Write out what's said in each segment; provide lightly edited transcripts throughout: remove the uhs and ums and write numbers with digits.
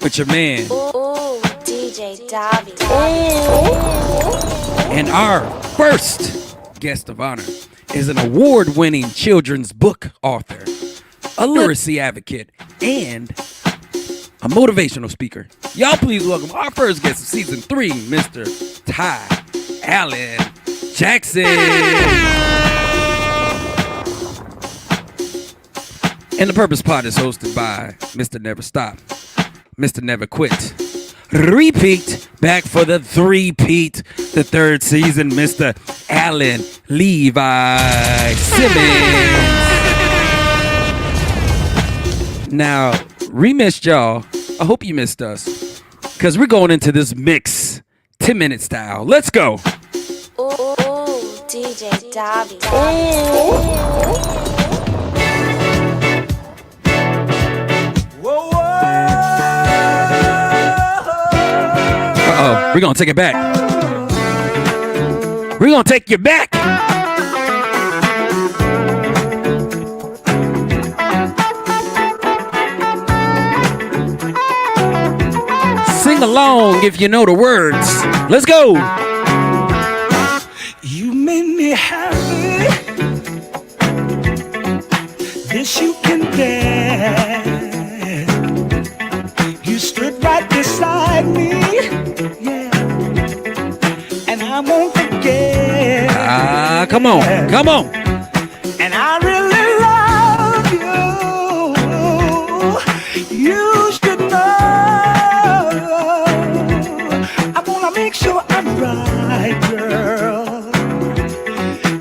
with your man. Ooh, DJ Davi. And our first guest of honor is an award-winning children's book author, a literacy advocate, and a motivational speaker. Y'all please welcome our first guest of season 3, Mr. Allan Jackson. And the Purpose Pod is hosted by Mr. Never Stop, Mr. Never Quit. Repeat, back for the three-peat, the third season, Mr. Allan Levi Simmons. Now, we missed y'all. I hope you missed us, because we're going into this mix 10-minute style. Let's go. Ooh, DJ Davi. Uh-oh, we're gonna take it back. We're gonna take you back. Sing along if you know the words. Let's go. You made me happy. This you can bear. You stood right beside me. I won't forget. Come on, come on. And I really love you. You should know. I wanna make sure I'm right, girl,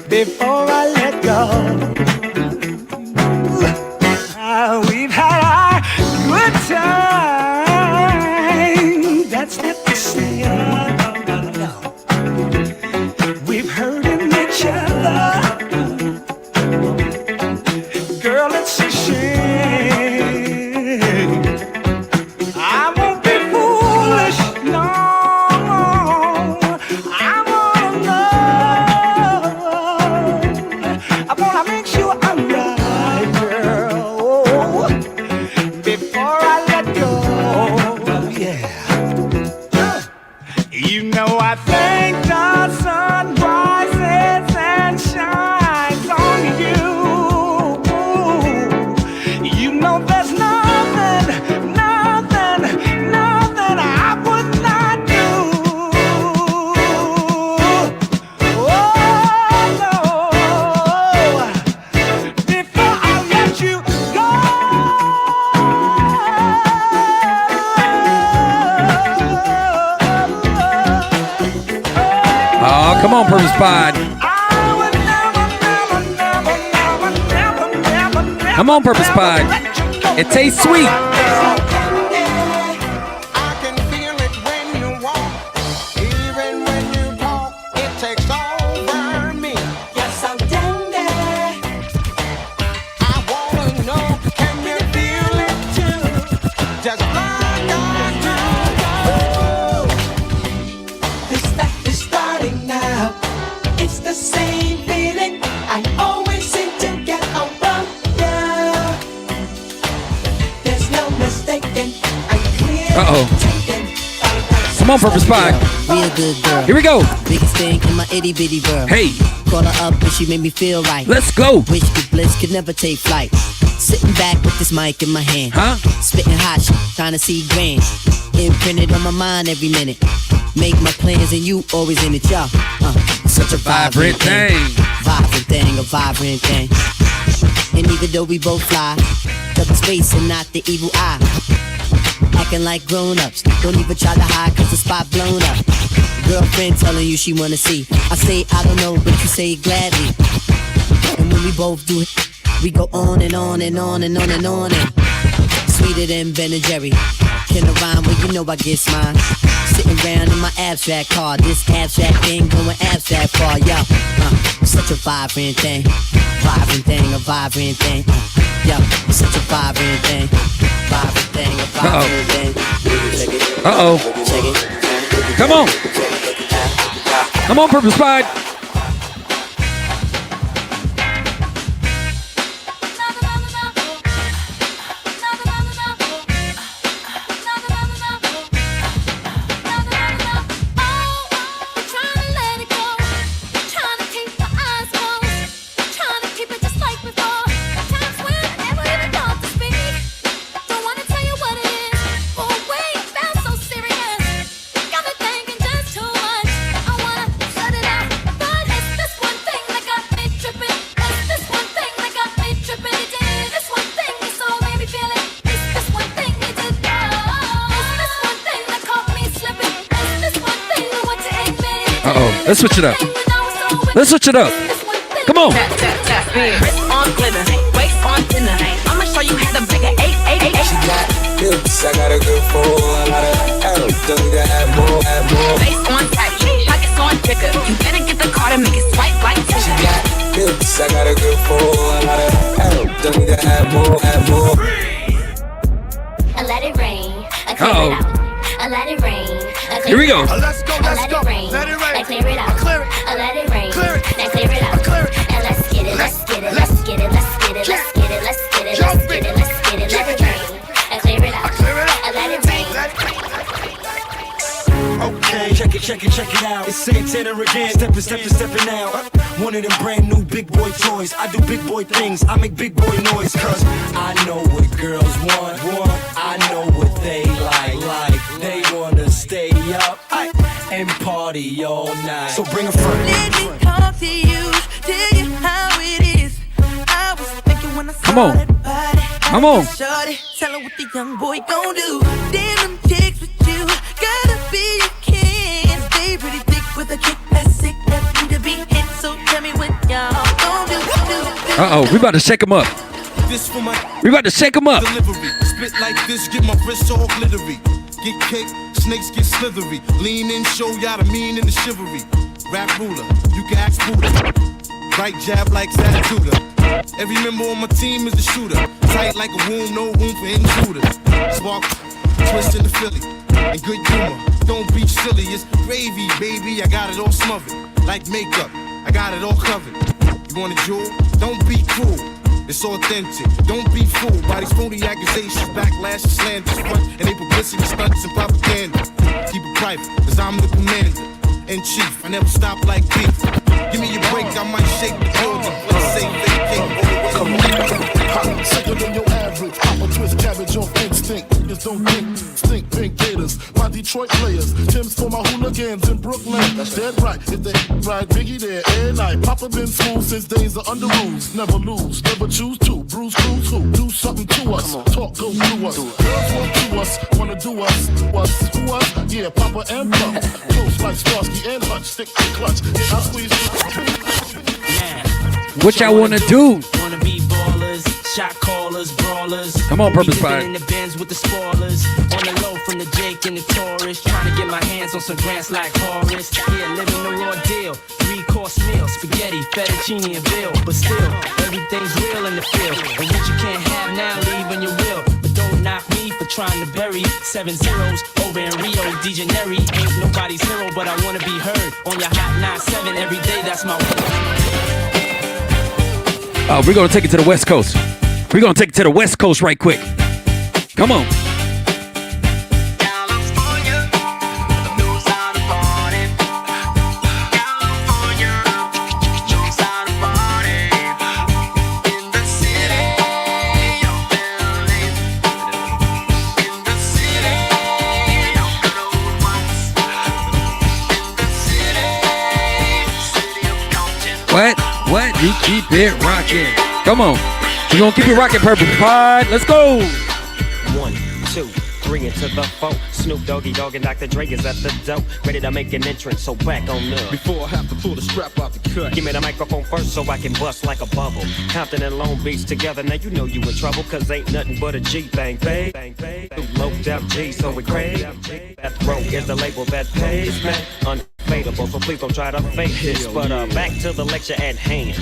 before I let go. We've had our good time. That's not the same. Girl, it's a shame. I won't be foolish, no. I wanna know. I wanna make sure I'm right, girl, before I let go. Yeah. You know I thank the sun rises and shines on you. You know there's nothing I would not do. Oh no, before I let you go. Oh, come on, Purpose Pod. Come on, Purpose Pod. It tastes sweet. I can feel it when you walk, even when you talk. It takes over me. Yes, I'm down there. I wanna know, can you feel it too? Just like I do. This stuff is starting now. It's the same feeling I always seem to get around you. There's no mistaking. I'm clear. Uh-oh. Come on, Purpose Pod. Real good girl. Here we go. Biggest thing in my itty bitty world. Hey, Call her up and she made me feel right. let's go. Wish the bliss could never take flight. Sitting back with this mic in my hand. Huh? Spitting hot shit, trying to see grand. Imprinted on my mind every minute. Make my plans and you always in it, y'all. Such a Vibrant thing. Vibrant thing, a vibrant thing. And even though we both fly, double space and not the evil eye. Acting like grown-ups, don't even try to hide cause the spot blown up. Girlfriend telling you she wanna see. I say I don't know, but you say it gladly. And when we both do it, we go on and on and on and on and on and sweeter than Ben and Jerry. Can I rhyme? Well, you know I get mine. Sitting around in my abstract car. This abstract thing going abstract far, yo. Such a vibrant thing. Vibrant thing, a vibrant thing. Yo, such a vibrant thing. Vibrant thing, a vibrant thing. Check it. Uh-oh. Check it. Come on. Come on, Purpose Pod. Let's switch it up. Let's switch it up. Come on. Tap, tap, tap. Wrist on glitter, waist on dinner. I'ma show you how to bring an 888. She got hips, I got a good for a lot of Arabs, don't need to add more. Face on tight, pockets on trigger. You better get the card and make it swipe like She Tinder. got hips, I got a good for a lot of Arabs, don't need to add more. I let it rain, I clear Uh-oh. it out. I let it rain, I clear Here we go. it out. Let's go, I let's let go. it rain, Let it rain. I clear it out. Clear it. I let it rain, Clear it. I clear it out. Clear it. And let's get it, let's get it, let's get it, let's get it, let's get it, let's get it, let's get it, let's get it, let it rain. I clear it out. Clear it out. I let it rain. Okay, check it out. It's Santana again, stepping out. One of them brand new big boy toys. I do big boy things, I make big boy noise. Cause I know what girls want. I know what they like. They wanna stay up and party all night. So bring a friend. Let me talk to you, tell you how it is. I was thinking when I saw Come on. that body, Come on. shorty, tell her what the young boy gon' do. Damn them chicks with you, gotta be a king. Stay pretty thick with a kick that's sick, that need to be hit. So tell me what y'all gon' do. Uh-oh, we about to shake him up. This for my We about to shake him up. delivery. Spit like this, get my wrist all glittery. Get cake, snakes get slithery. Lean in, show y'all the mean and the chivalry. Rap ruler, you can ask Buddha. Right jab like Satuda. Every member on my team is a shooter. Tight like a womb, no room for intruders. Spark, twist in the Philly. And good humor, don't be silly. It's gravy, baby, I got it all smothered. Like makeup, I got it all covered. You want a jewel? Don't be cruel. It's authentic. Don't be fooled by these phony accusations, backlash, and slanders, front, and they publicity stunts and propaganda. Keep it private, cause I'm the commander in chief. I never stop like beef. Give me a break, I might shake the building. Let's say vacate. Come on. Sicker than your average. Papa twist cabbage off instinct. Niggas don't think. Stink pink gators. My Detroit players. Tim's for my hooligans in Brooklyn. That's dead right. If they ride Biggie there every night. Papa been smooth since days of under rules. Never lose. Never choose to. Bruise, cruise, who? Do something to us. Talk, go through us. Girls want to us. Wanna do us. Who us? Yeah, Papa and Pump. Close like Starsky and Hutch. Stick to clutch. Yeah, I squeeze. What y'all wanna do? Wanna be ballers, shot callers, brawlers. Come on, Purpose Niggas Pie. in the Benz with the spoilers. On the low from the Jake and the Taurus. Trying to get my hands on some grants like Horace. Yeah, living the raw deal. 3-course meal, spaghetti, fettuccine, and veal. But still, everything's real in the field. And what you can't have now, leave when you will. But don't knock me for trying to bury 7 zeros over in Rio de Janeiro. Ain't nobody's hero, but I wanna be heard. On your hot 9-7 every day, that's my We're gonna take it to the West Coast. We're gonna take it to the West Coast right quick. Come on. What? You keep it rocking. Come on. We're gonna keep it rocking, Purple Pod. Let's go. 1, 2, 3 into the 4. Snoop Doggy Dogg and Dr. Dre is at the door. Ready to make an entrance, so back on up. Before I have to pull the strap out the cut. Give me the microphone first so I can bust like a bubble. Compton and Long Beach together, now you know you in trouble. Cause ain't nothing but a G thing, babe. Loped up G, so we crave. That road is the label that pays, man. Unfadable, so please don't try to fake this. But back to the lecture at hand.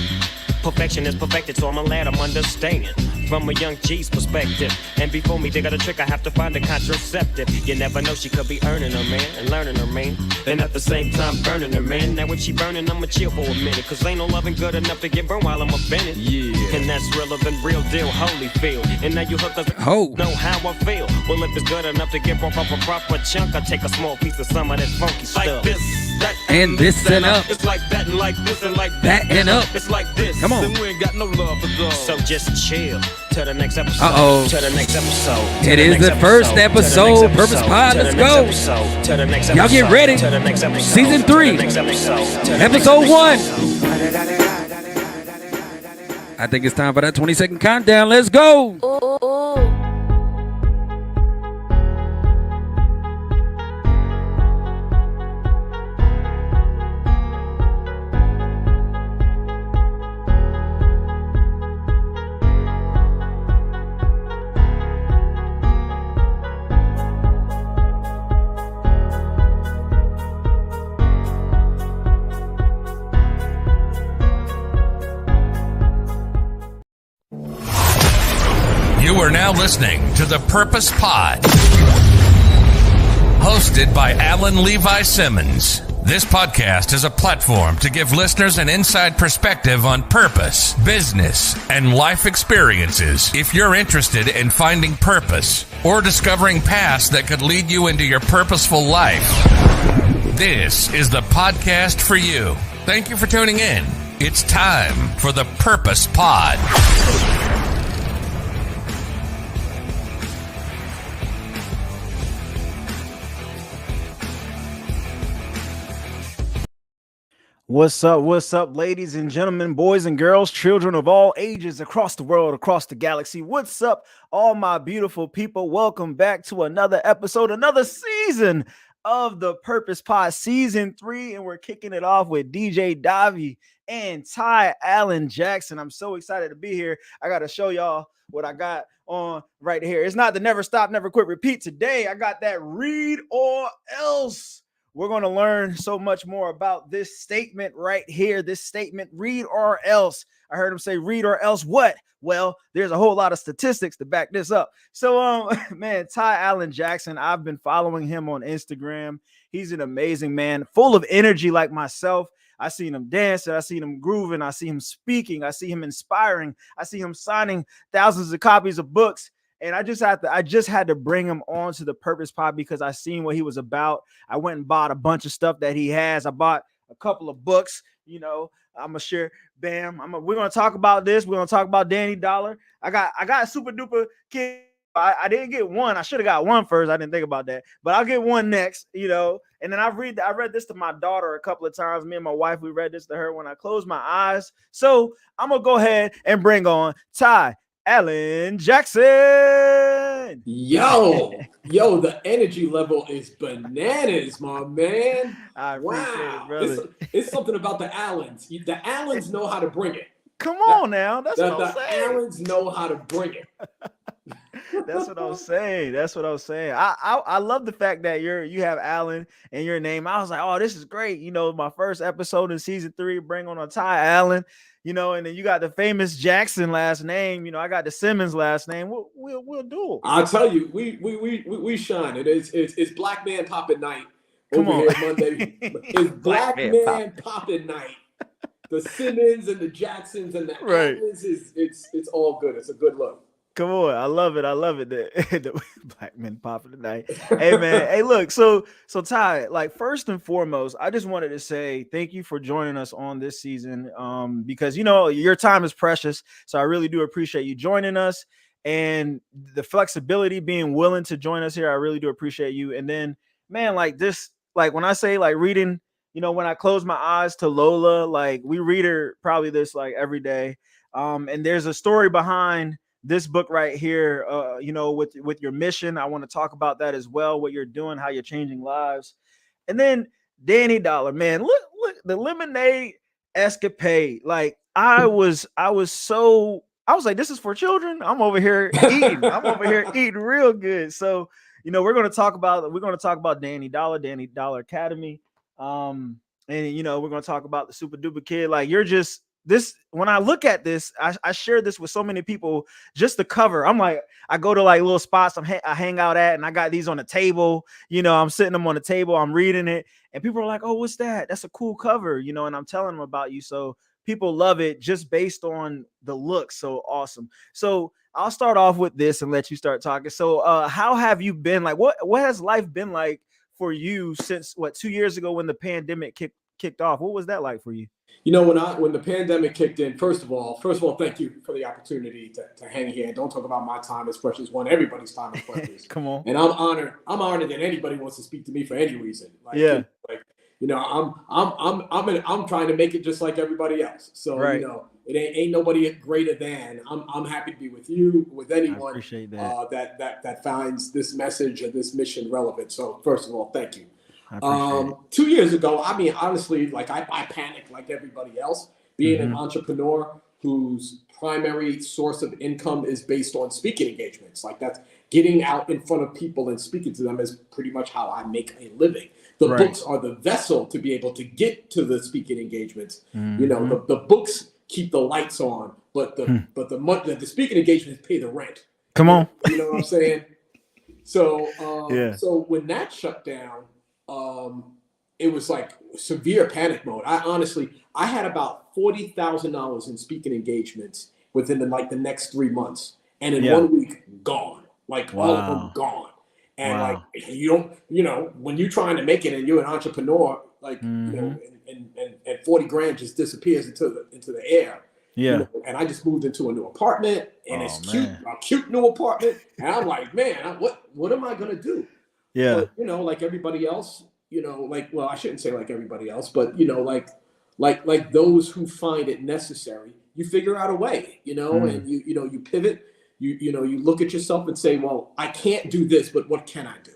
Perfection is perfected, so I'm a lad, I'm understanding. From a young G's perspective. And before me dig out a trick, I have to find a contraceptive. You never know, she could be earning her man and learning her man. And at the same time burning her man. Now if she burning, I'ma chill for a minute. Cause ain't no loving good enough to get burned while I'm offended. Yeah. And that's realer than real deal, Holyfield. And now you hooked us Ho. know how I feel. Well, if it's good enough to get broke off a proper chunk, I take a small piece of some of that funky stuff. Like this, that, And this and up. It's like that and like this and like That and up. It's like this. Come on. Then we ain't got no love for dogs. So just chill to the next episode. Uh-oh. To the next episode. It is the first episode. Purpose Pod, let's go. Y'all get ready. Season 3. Episode 1. I think it's time for that 20-second countdown. Let's go. Ooh, ooh, ooh. You are now listening to the Purpose Pod, hosted by Alan Levi Simmons. This podcast is a platform to give listeners an inside perspective on purpose, business, and life experiences. If you're interested in finding purpose or discovering paths that could lead you into your purposeful life, this is the podcast for you. Thank you for tuning in. It's time for the Purpose Pod. What's up, ladies and gentlemen, boys and girls, children of all ages across the world, across the galaxy? What's up, all my beautiful people? Welcome back to another episode, another season of the Purpose Pod, season 3, and we're kicking it off with DJ Davi and Allan Jackson. I'm so excited to be here. I got to show y'all what I got on right here. It's not the never stop, never quit, repeat. Today, I got that read or else. We're going to learn so much more about this statement right here. This statement, read or else. I heard him say read or else what? Well, there's a whole lot of statistics to back this up. So, man, Allan Jackson, I've been following him on Instagram. He's an amazing man, full of energy like myself. I seen him dancing. I seen him grooving. I see him speaking. I see him inspiring. I see him signing thousands of copies of books. And I just had to bring him on to the Purpose Pod because I seen what he was about. I went and bought a bunch of stuff that he has. I bought a couple of books, I'm gonna share. Bam. We're gonna talk about this. We're gonna talk about Danny Dollar. I got a super duper kid. I didn't get one. I should have got one first. I didn't think about that, but I'll get one next, And then I read this to my daughter a couple of times. Me and my wife, we read this to her when I closed my eyes. So I'm gonna go ahead and bring on Allan Jackson. Yo, the energy level is bananas, my man. I appreciate it, brother. It's something about the Allens. The Allens know how to bring it. Come on now. That's what I'm saying. The Allens know how to bring it. That's what I'm saying. I love the fact that you have Allan in your name. I was like, oh, this is great. My first episode in season 3, bring on Allan. And then you got the famous Jackson last name. I got the Simmons last name. We'll do it. I'll tell you, we shine. It's Black Man Poppin' Night over here Monday. It's Black Man Poppin' Night. The Simmons and the Jacksons and the Allens it's all good. It's a good look. Come on, I love it. The Black Men popping tonight. Hey man, hey look. So Ty, like first and foremost, I just wanted to say thank you for joining us on this season. Because your time is precious. So I really do appreciate you joining us and the flexibility, being willing to join us here. I really do appreciate you. And then, man, like this, like when I say like reading, when I close my eyes to Lola, like we read her probably this like every day. And there's a story behind this book right here, with your mission. I want to talk about that as well, what you're doing, how you're changing lives. And then Danny Dollar, man, look, the lemonade escapade. Like I was like, this is for children. I'm over here eating real good. So, we're going to talk about Danny Dollar Academy. And we're going to talk about the super duper kid. Like this, when I look at this, I share this with so many people, just the cover. I'm like, I go to like little spots I hang out at, and I got these on the table, I'm sitting them on the table, I'm reading it, and people are like, oh, what's that? That's a cool cover, and I'm telling them about you. So people love it just based on the look. So awesome. So I'll start off with this and let you start talking. So how have you been? Like, what has life been like for you since 2 years ago when the pandemic kicked off? What was that like for you? When the pandemic kicked in, first of all, thank you for the opportunity to hang here. Don't talk about my time as precious. Everybody's time is precious. Come on. And I'm honored that anybody wants to speak to me for any reason. I'm trying to make it just like everybody else. So it ain't nobody greater than. I'm happy to be with you, with anyone. I appreciate that. That finds this message or this mission relevant. So first of all, thank you. 2 years ago, I mean, honestly, like I panicked like everybody else. Being an entrepreneur whose primary source of income is based on speaking engagements, like that's getting out in front of people and speaking to them is pretty much how I make a living. The books are the vessel to be able to get to the speaking engagements. The books keep the lights on, but the speaking engagements pay the rent. Come on. You know what I'm saying? So, Yeah. So when that shut down, it was like severe panic mode. I had about $40,000 in speaking engagements within the next 3 months, and in 1 week, gone. Like all of them gone. And like when you're trying to make it and you're an entrepreneur, like and 40 grand just disappears into the air. Yeah. You know? And I just moved into a new apartment, and it's a cute new apartment, and I'm like, man, what am I gonna do? Yeah. But, like everybody else, well, I shouldn't say like everybody else, but like those who find it necessary, you figure out a way, and you pivot. You look at yourself and say, well, I can't do this, but what can I do?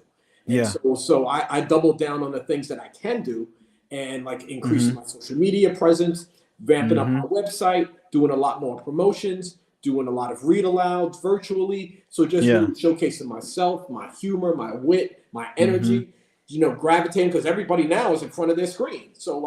And so I doubled down on the things that I can do, and like increasing my social media presence, vamping up my website, doing a lot more promotions, doing a lot of read alouds virtually. So just really showcasing myself, my humor, my wit, my energy, gravitating, because everybody now is in front of their screen. So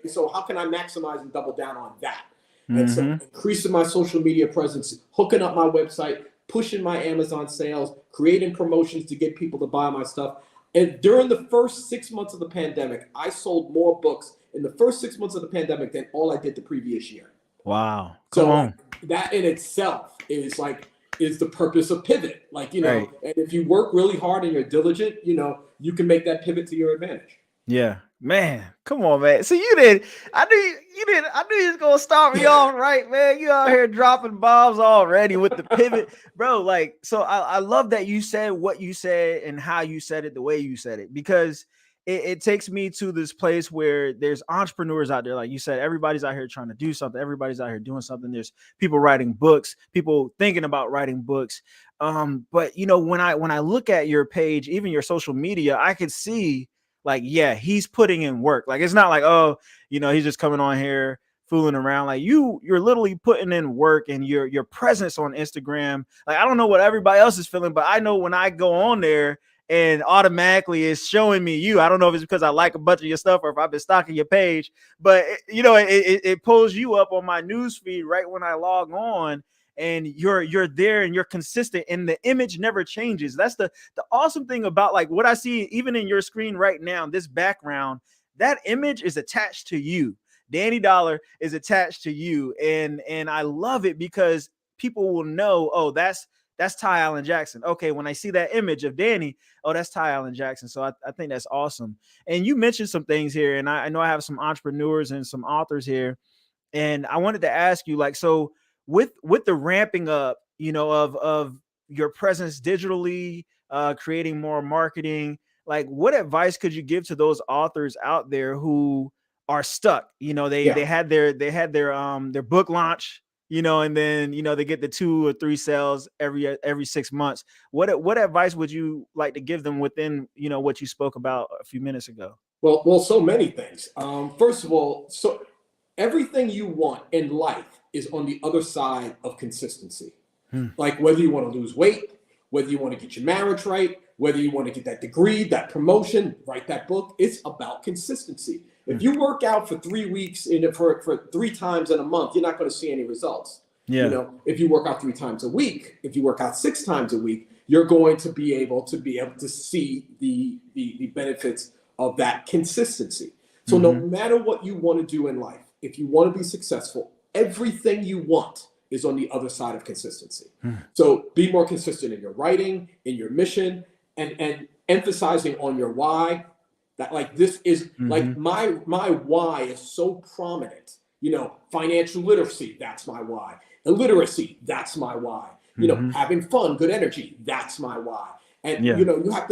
so how can I maximize and double down on that? And so increasing my social media presence, hooking up my website, pushing my Amazon sales, creating promotions to get people to buy my stuff. And during the first 6 months of the pandemic, I sold more books in the first 6 months of the pandemic than all I did the previous year. Wow. Come on. That in itself is the purpose of pivot. And if you work really hard and you're diligent, you can make that pivot to your advantage. Yeah, man. Come on, man. So you did. I knew you was gonna start me off right, man. You out here dropping bombs already with the pivot, bro. Like, so I love that you said what you said and how you said it, the way you said it, because it takes me to this place where there's entrepreneurs out there. Like you said, everybody's out here trying to do something. Everybody's out here doing something. There's people writing books, people thinking about writing books. But when I look at your page, even your social media, I could see, like, yeah, he's putting in work. Like, it's not like, oh, he's just coming on here fooling around. Like, you're literally putting in work, and your presence on Instagram. Like, I don't know what everybody else is feeling, but I know when I go on there and automatically it's showing me you. I don't know if it's because I like a bunch of your stuff or if I've been stalking your page, but it pulls you up on my news feed right when I log on. And you're there and you're consistent, and the image never changes. That's the awesome thing about like what I see even in your screen right now, this background, that image is attached to you. Danny Dollar is attached to you. And I love it because people will know, oh, that's Ty Allan Jackson. Okay, when I see that image of Danny, oh, that's Ty Allan Jackson. So I think that's awesome. And you mentioned some things here, and I know I have some entrepreneurs and some authors here. And I wanted to ask you, like, so with the ramping up, of your presence digitally, creating more marketing, like what advice could you give to those authors out there who are stuck? They had their book launch, and then, they get the 2 or 3 sales every 6 months. What advice would you like to give them within, what you spoke about a few minutes ago? Well, so many things. First of all, so everything you want in life is on the other side of consistency. Like whether you want to lose weight, whether you want to get your marriage right, whether you want to get that degree, that promotion, write that book, it's about consistency. If you work out for 3 weeks for 3 times in a month, you're not going to see any results. Yeah. If you work out 3 times a week, if you work out 6 times a week, you're going to be able to see the benefits of that consistency. So no matter what you want to do in life, if you want to be successful, everything you want is on the other side of consistency. So be more consistent in your writing, in your mission, and emphasizing on your why. That like this is like my why is so prominent. Financial literacy, that's my why. Illiteracy, that's my why. Having fun, good energy, that's my why. And you have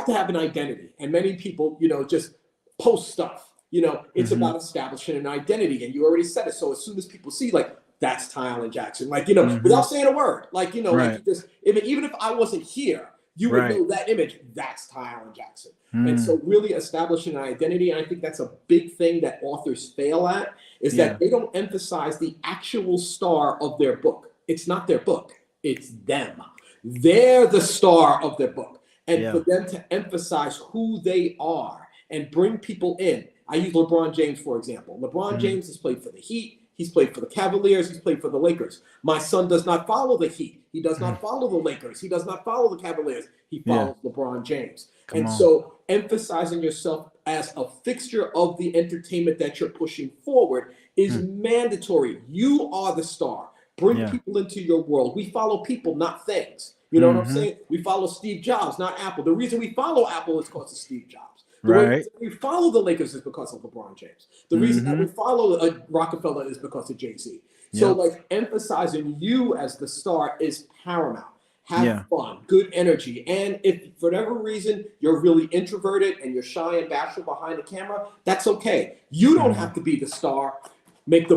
to have an identity. And many people, just post stuff. It's about establishing an identity, and you already said it. So as soon as people see, like, that's Ty Allan Jackson, like, without saying a word, like, like just even if I wasn't here, you would know that image. That's Ty Allan Jackson. And so really establishing an identity, and I think that's a big thing that authors fail at, is that they don't emphasize the actual star of their book. It's not their book. It's them. They're the star of their book. And for them to emphasize who they are and bring people in. I use LeBron James, for example. LeBron James has played for the Heat. He's played for the Cavaliers. He's played for the Lakers. My son does not follow the Heat. He does not follow the Lakers. He does not follow the Cavaliers. He follows LeBron James. So emphasizing yourself as a fixture of the entertainment that you're pushing forward is mandatory. You are the star. Bring people into your world. We follow people, not things. You know what I'm saying? We follow Steve Jobs, not Apple. The reason we follow Apple is because of Steve Jobs. The reason we follow the Lakers is because of LeBron James. The reason that we follow Rockefeller is because of Jay-Z. So like emphasizing you as the star is paramount. Have fun, good energy. And if for whatever reason you're really introverted and you're shy and bashful behind the camera, that's okay. You don't have to be the star. Make the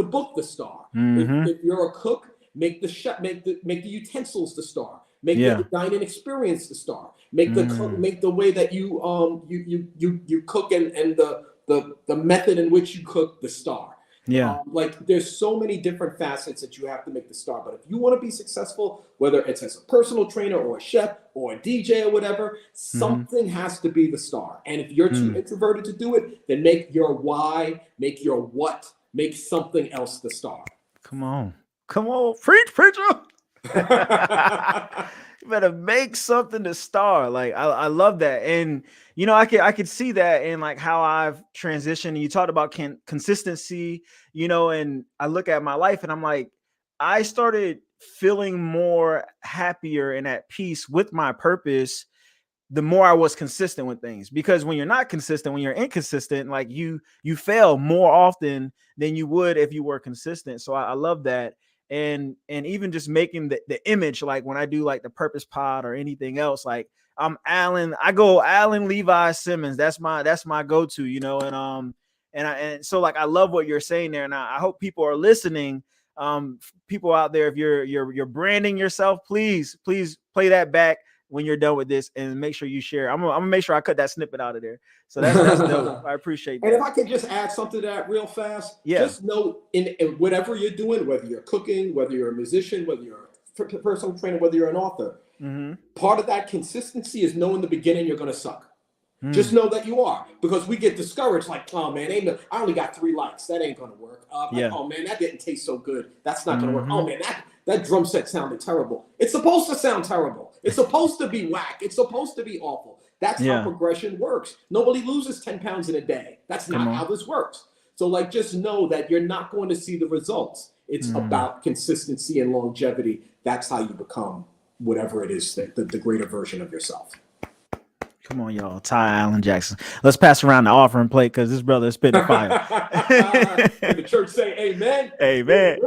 book the star. If you're a cook, make the utensils the star. Make the dining experience the star. Make the way that you cook and the method in which you cook the star. Like there's so many different facets that you have to make the star. But if you want to be successful, whether it's as a personal trainer or a chef or a DJ or whatever, something has to be the star. And if you're too introverted to do it, then make your why, make your what, make something else the star. Come on, preacher. You better make something to star. Like I love that. And you know, I could see that in like how I've transitioned. And you talked about consistency, you know, and I look at my life and I'm like, I started feeling more happier and at peace with my purpose the more I was consistent with things. Because when you're not consistent, when you're inconsistent, like you fail more often than you would if you were consistent. So I love that. And even just making the image, like when I do like the purpose pod or anything else, like I'm Allan, I go Allan Levi Simmons. That's my go-to, you know, and so like, I love what you're saying there. And I hope people are listening. People out there, if you're branding yourself, please play that back when you're done with this and make sure you share. I'm gonna make sure I cut that snippet out of there. So that's dope. I appreciate that. And if I could just add something to that real fast, just know in whatever you're doing, whether you're cooking, whether you're a musician, whether you're a personal trainer, whether you're an author, part of that consistency is knowing the beginning you're gonna suck. Just know that you are, because we get discouraged. Like, oh man, I only got 3 likes. That ain't gonna work. Like, oh man, that didn't taste so good. That's not gonna work. Oh man, that drum set sounded terrible. It's supposed to sound terrible. It's supposed to be whack. It's supposed to be awful. That's how progression works. Nobody loses 10 pounds in a day. That's not how this works. So like, just know that you're not going to see the results. It's about consistency and longevity. That's how you become whatever it is, the greater version of yourself. Come on, y'all. Allan Jackson. Let's pass around the offering plate because this brother is spitting fire. And the church say amen. Amen.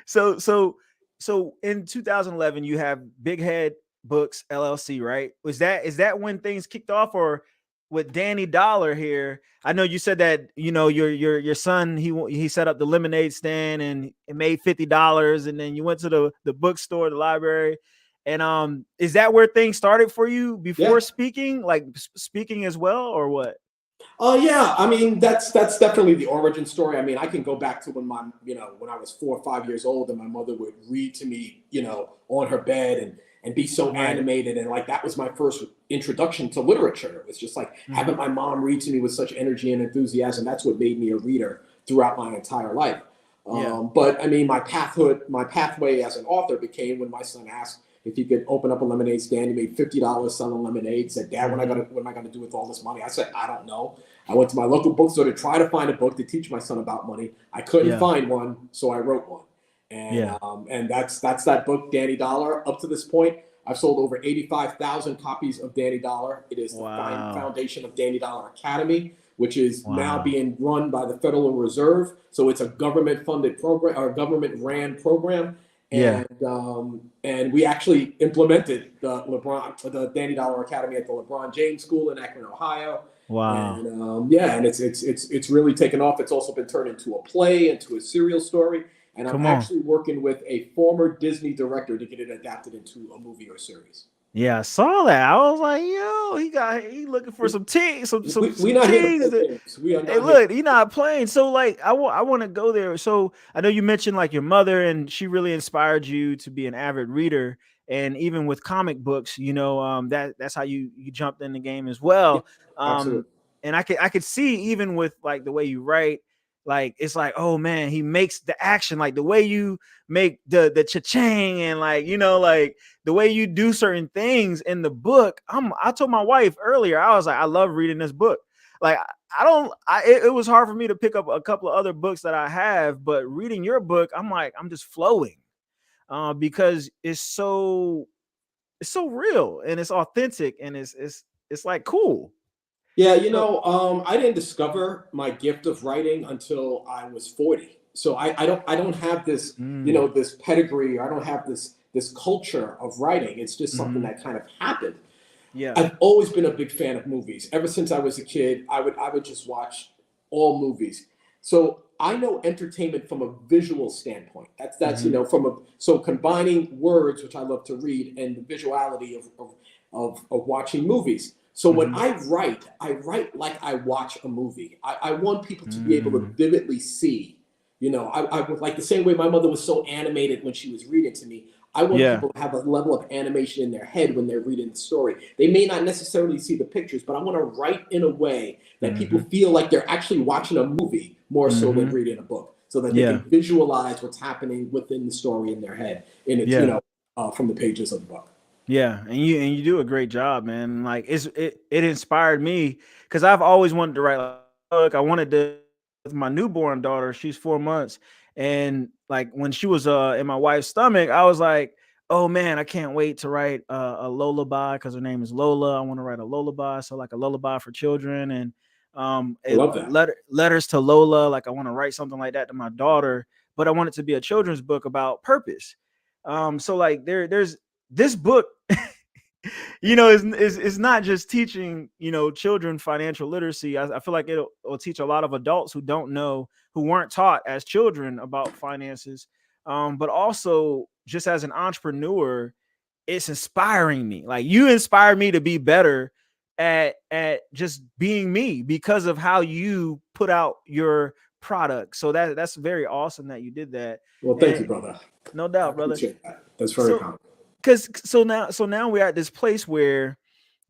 So in 2011, you have Big Head Books LLC, right? Is that when things kicked off, or with Danny Dollar here? I know you said that, you know, your son, he set up the lemonade stand and it made $50, and then you went to the bookstore, the library. And is that where things started for you before speaking, like speaking as well, or what? Yeah, I mean, that's definitely the origin story. I mean, I can go back to when when I was 4 or 5 years old and my mother would read to me, you know, on her bed and be so animated. And like, that was my first introduction to literature. It was just like having my mom read to me with such energy and enthusiasm. That's what made me a reader throughout my entire life. But I mean, my pathway as an author became when my son asked if he could open up a lemonade stand. He made $50 selling lemonade. Said, "Dad, what am I gonna do with all this money?" I said, "I don't know." I went to my local bookstore to try to find a book to teach my son about money. I couldn't find one, so I wrote one. And that's that book, Danny Dollar. Up to this point, I've sold over 85,000 copies of Danny Dollar. It is the foundation of Danny Dollar Academy, which is now being run by the Federal Reserve. So it's a government-funded program, or government-ran program. And we actually implemented the Danny Dollar Academy at the LeBron James School in Akron, Ohio. Wow. And and it's really taken off. It's also been turned into a play, into a serial story. And I'm actually working with a former Disney director to get it adapted into a movie or series. Yeah, I saw that. I was like, yo, he looking for some tea, we not teas. Hey, look, he not playing. So like, I want to go there. So I know you mentioned like your mother, and she really inspired you to be an avid reader. And even with comic books, you know, that's how you jumped in the game as well. Absolutely. And I could see, even with like the way you write, like it's like, oh man, he makes the action, like the way you make the cha-ching, and like, you know, like the way you do certain things in the book. I told my wife earlier, I was like, I love reading this book. Like it was hard for me to pick up a couple of other books that I have, but reading your book, I'm like, I'm just flowing, because it's so real and it's authentic and it's like cool. Yeah, you know, I didn't discover my gift of writing until I was 40. So I don't have this, you know, this pedigree, or I don't have this culture of writing. It's just something that kind of happened. Yeah. I've always been a big fan of movies. Ever since I was a kid, I would just watch all movies. So I know entertainment from a visual standpoint. That's you know, so combining words, which I love to read, and the visuality of watching movies. So when I write like I watch a movie. I want people to be able to vividly see, you know, I would, like the same way my mother was so animated when she was reading to me. I want people to have a level of animation in their head when they're reading the story. They may not necessarily see the pictures, but I want to write in a way that people feel like they're actually watching a movie more so than reading a book, so that they can visualize what's happening within the story in their head, and it's, you know, from the pages of the book. Yeah, and you do a great job, man. Like it inspired me, because I've always wanted to write a book. I wanted to, with my newborn daughter, she's 4 months, and like when she was in my wife's stomach, I was like, oh man, I can't wait to write a lullaby, because her name is Lola. I want to write a lullaby, so like a lullaby for children, and I love that. Letters to Lola. Like I want to write something like that to my daughter, but I want it to be a children's book about purpose. So like there's this book, you know, is not just teaching, you know, children financial literacy. I feel like it'll teach a lot of adults who don't know, who weren't taught as children about finances. But also just as an entrepreneur, it's inspiring me. Like you inspire me to be better at just being me, because of how you put out your product. So that's very awesome that you did that. Well, thank you, brother. No doubt, brother. That. That's very common. So now we're at this place where,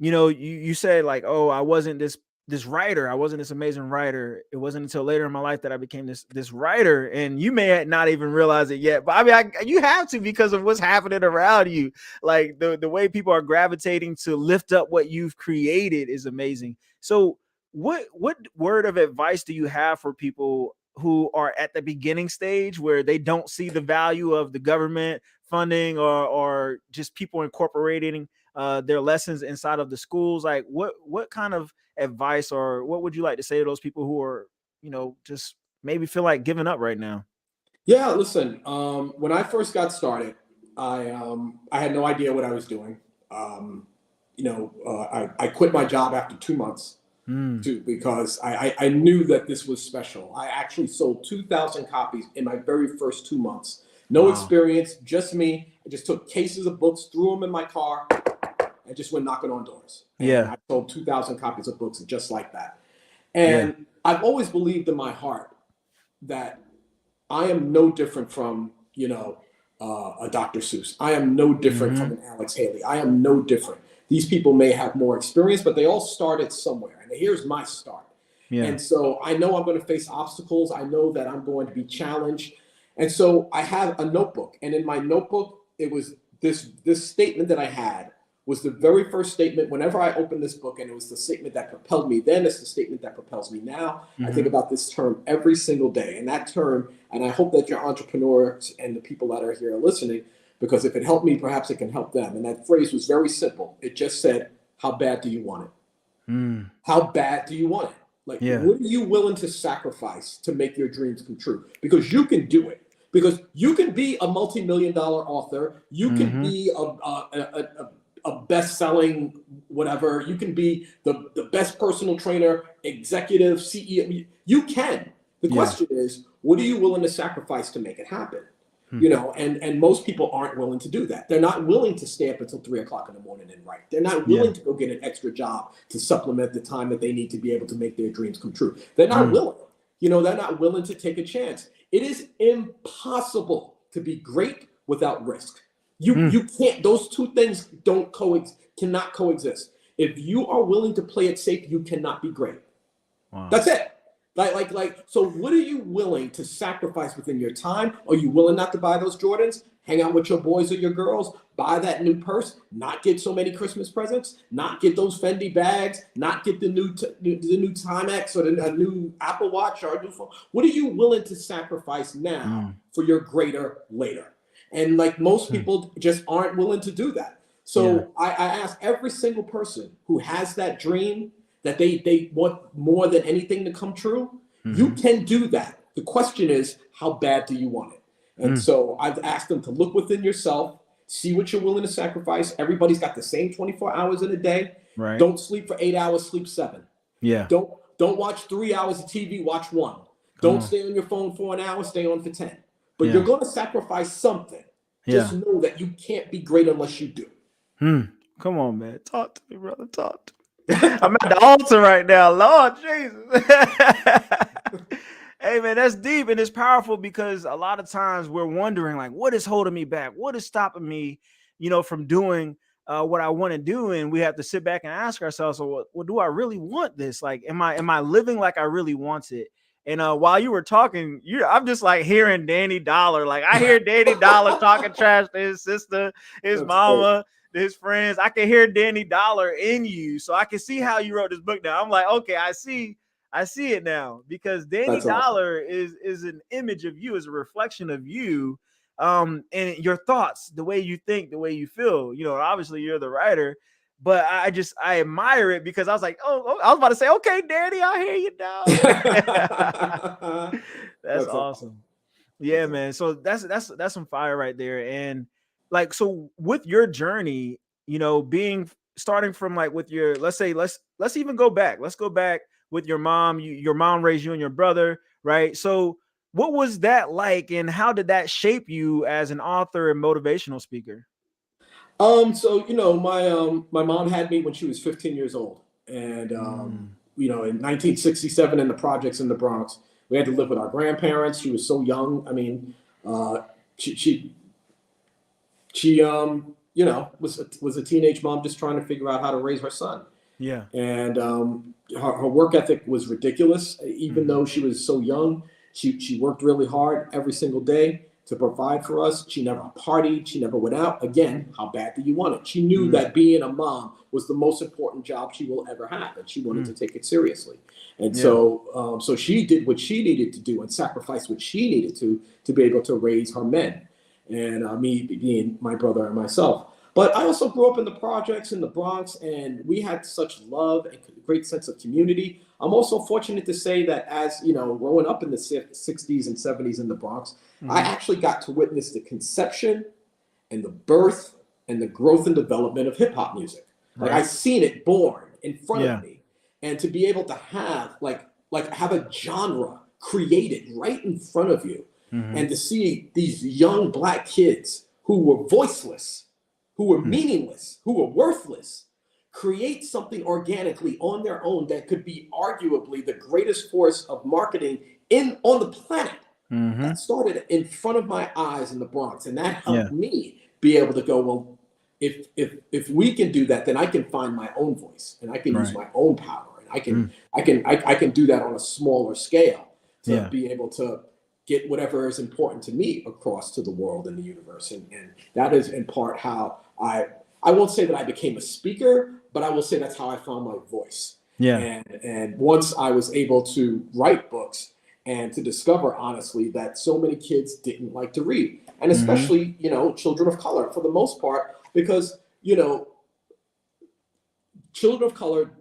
you know, you said like, oh, I wasn't this writer. I wasn't this amazing writer. It wasn't until later in my life that I became this writer. And you may not even realize it yet, but I mean, you have to, because of what's happening around you. Like the way people are gravitating to lift up what you've created is amazing. So what word of advice do you have for people who are at the beginning stage, where they don't see the value of the government funding or just people incorporating their lessons inside of the schools? Like what kind of advice, or what would you like to say to those people who are, you know, just maybe feel like giving up right now? Yeah, listen, when I first got started, I had no idea what I was doing. You know, I quit my job after 2 months because I knew that this was special. I actually sold 2,000 copies in my very first 2 months. No experience, just me. I just took cases of books, threw them in my car, and just went knocking on doors. And I sold 2,000 copies of books just like that. And I've always believed in my heart that I am no different from, you know, a Dr. Seuss. I am no different from an Alex Haley. I am no different. These people may have more experience, but they all started somewhere. And here's my start. And so I know I'm going to face obstacles. I know that I'm going to be challenged. And so I have a notebook, and in my notebook, it was this statement that I had was the very first statement whenever I opened this book, and it was the statement that propelled me then. It's the statement that propels me now. I think about this term every single day, and that term, and I hope that your entrepreneurs and the people that are here are listening, because if it helped me, perhaps it can help them. And that phrase was very simple. It just said, how bad do you want it? How bad do you want it? Like, what are you willing to sacrifice to make your dreams come true? Because you can do it. Because you can be a multi-million-dollar author. You can be a best-selling whatever. You can be the best personal trainer, executive, CEO. You can. The question is, what are you willing to sacrifice to make it happen? You know, and most people aren't willing to do that. They're not willing to stay up until 3 o'clock in the morning and write. They're not willing to go get an extra job to supplement the time that they need to be able to make their dreams come true. They're not willing. You know, they're not willing to take a chance. It is impossible to be great without risk. You can't. Those two things cannot coexist. If you are willing to play it safe, you cannot be great. That's it. So what are you willing to sacrifice within your time? Are you willing not to buy those Jordans? Hang out with your boys or your girls, buy that new purse, not get so many Christmas presents, not get those Fendi bags, not get the new Timex or a new Apple Watch or a new phone. What are you willing to sacrifice now for your greater later? And like most people just aren't willing to do that. So I ask every single person who has that dream that they want more than anything to come true, you can do that. The question is, how bad do you want it? And so I've asked them to look within yourself, see what you're willing to sacrifice. Everybody's got the same 24 hours in a day. Right. Don't sleep for 8 hours, sleep 7. Yeah. Don't watch 3 hours of TV, watch 1. Don't stay on your phone for an hour, stay on for 10. But you're going to sacrifice something. Just know that you can't be great unless you do. Come on, man. Talk to me, brother. Talk to me. I'm at the altar right now. Lord Jesus. Hey, man, that's deep and it's powerful because a lot of times we're wondering, like, what is holding me back? What is stopping me, from doing what I want to do? And we have to sit back and ask ourselves, well, do I really want this? Like, am I living like I really want it? And while you were talking, I'm just like hearing Danny Dollar. Like I hear Danny Dollar talking trash to his sister, his mama, his friends. I can hear Danny Dollar in you. So I can see how you wrote this book now. I'm like, okay, I see it now because Danny Dollar is an image of you, is a reflection of you, and your thoughts, the way you think, the way you feel. Obviously you're the writer, but I admire it because I was like, oh, I was about to say, okay, Danny, I hear you now. That's awesome. Yeah, man. So that's some fire right there. And like, so with your journey, starting from like with your, let's even go back. Let's go back with your mom. Your mom raised you and your brother, right? So what was that like, and how did that shape you as an author and motivational speaker? So my mom had me when she was 15 years old, and in 1967 in the projects in the Bronx, we had to live with our grandparents. She was so young. I mean, she was a teenage mom just trying to figure out how to raise her son. Yeah. And her work ethic was ridiculous. Even though she was so young, she worked really hard every single day to provide for us. She never partied. She never went out. Again, how bad do you want it? She knew that being a mom was the most important job she will ever have, and she wanted to take it seriously. And so she did what she needed to do and sacrificed what she needed to be able to raise her men, and me being my brother and myself. But I also grew up in the projects in the Bronx, and we had such love and a great sense of community. I'm also fortunate to say that as, growing up in the 60s and 70s in the Bronx, I actually got to witness the conception and the birth and the growth and development of hip hop music. Like I seen it born in front of me, and to be able to have have a genre created right in front of you, and to see these young Black kids who were voiceless, who were meaningless, who were worthless, create something organically on their own that could be arguably the greatest force of marketing on the planet. That started in front of my eyes in the Bronx, and that helped me be able to go, well, if we can do that, then I can find my own voice, and I can use my own power, and I can do that on a smaller scale to be able to get whatever is important to me across to the world and the universe, and that is in part how I won't say that I became a speaker, but I will say that's how I found my voice. Yeah. And once I was able to write books and to discover, honestly, that so many kids didn't like to read, and especially, children of color for the most part, because, children of color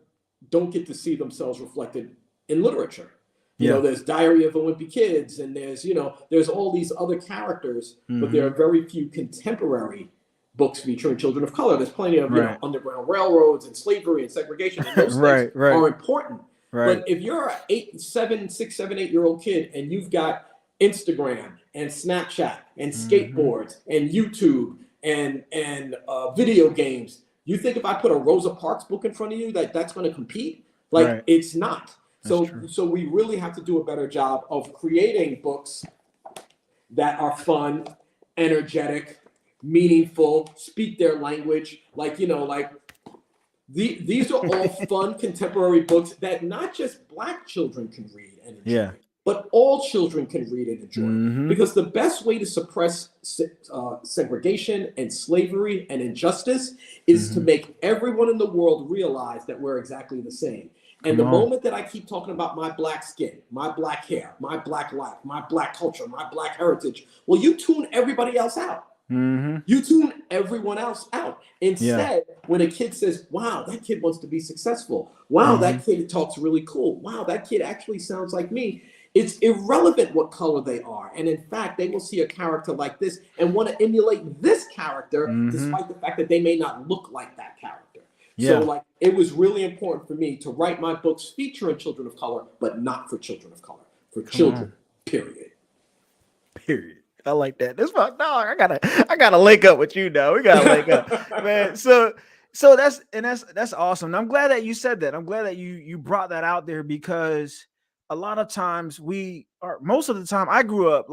don't get to see themselves reflected in literature. There's Diary of a Wimpy Kids, and there's all these other characters, but there are very few contemporary books featuring children of color. There's plenty of Underground Railroads and slavery and segregation, and those things are important. But if you're a 6, 7, 8-year-old kid and you've got Instagram and Snapchat and skateboards and YouTube and video games, you think if I put a Rosa Parks book in front of you that's going to compete? It's not. So we really have to do a better job of creating books that are fun, energetic, meaningful, speak their language. These are all fun contemporary books that not just Black children can read and enjoy, but all children can read and enjoy. Because the best way to suppress segregation and slavery and injustice is to make everyone in the world realize that we're exactly the same. And the moment that I keep talking about my Black skin, my Black hair, my Black life, my Black culture, my Black heritage, well, you tune everybody else out. You tune everyone else out. Instead, when a kid says, wow, that kid wants to be successful. Wow, that kid talks really cool. Wow, that kid actually sounds like me. It's irrelevant what color they are. And in fact, they will see a character like this and want to emulate this character, despite the fact that they may not look like that character. So like, it was really important for me to write my books featuring children of color, but not for children of color, for children, period. I like that. That's my dog. I gotta link up with you now. We gotta link up, man. So that's awesome. And I'm glad that you said that. I'm glad that you brought that out there, because a lot of times most of the time I grew up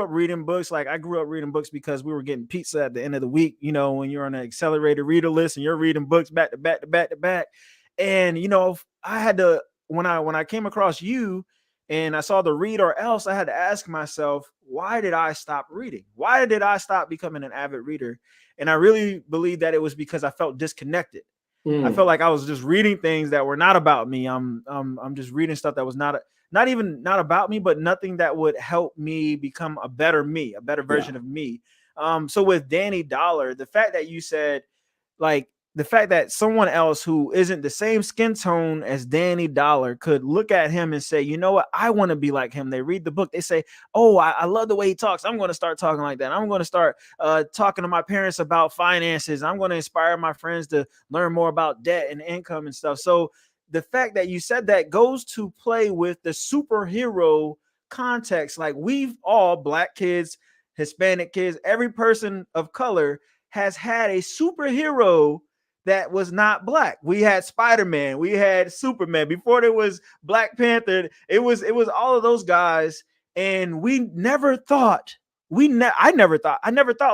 reading books. Like I grew up reading books because we were getting pizza at the end of the week, you know, when you're on an accelerated reader list and you're reading books back to back to back to back. And, you know, I had to, when I came across you and I saw the Read or Else, I had to ask myself, why did I stop reading? Why did I stop becoming an avid reader? And I really believe that it was because I felt disconnected. I felt like I was just reading things that were not about me. I'm just reading stuff that was not about me, but nothing that would help me become a better me, a better version of me. So with Danny Dollar, the fact that you said, like, the fact that someone else who isn't the same skin tone as Danny Dollar could look at him and say, you know what, I want to be like him. They read the book. They say, oh, I love the way he talks. I'm going to start talking like that. I'm going to start talking to my parents about finances. I'm going to inspire my friends to learn more about debt and income and stuff. So the fact that you said that goes to play with the superhero context. Like, we've all, Black kids, Hispanic kids, every person of color has had a superhero that was not Black. We had Spider-Man, we had Superman. Before there was Black Panther, it was all of those guys. And I never thought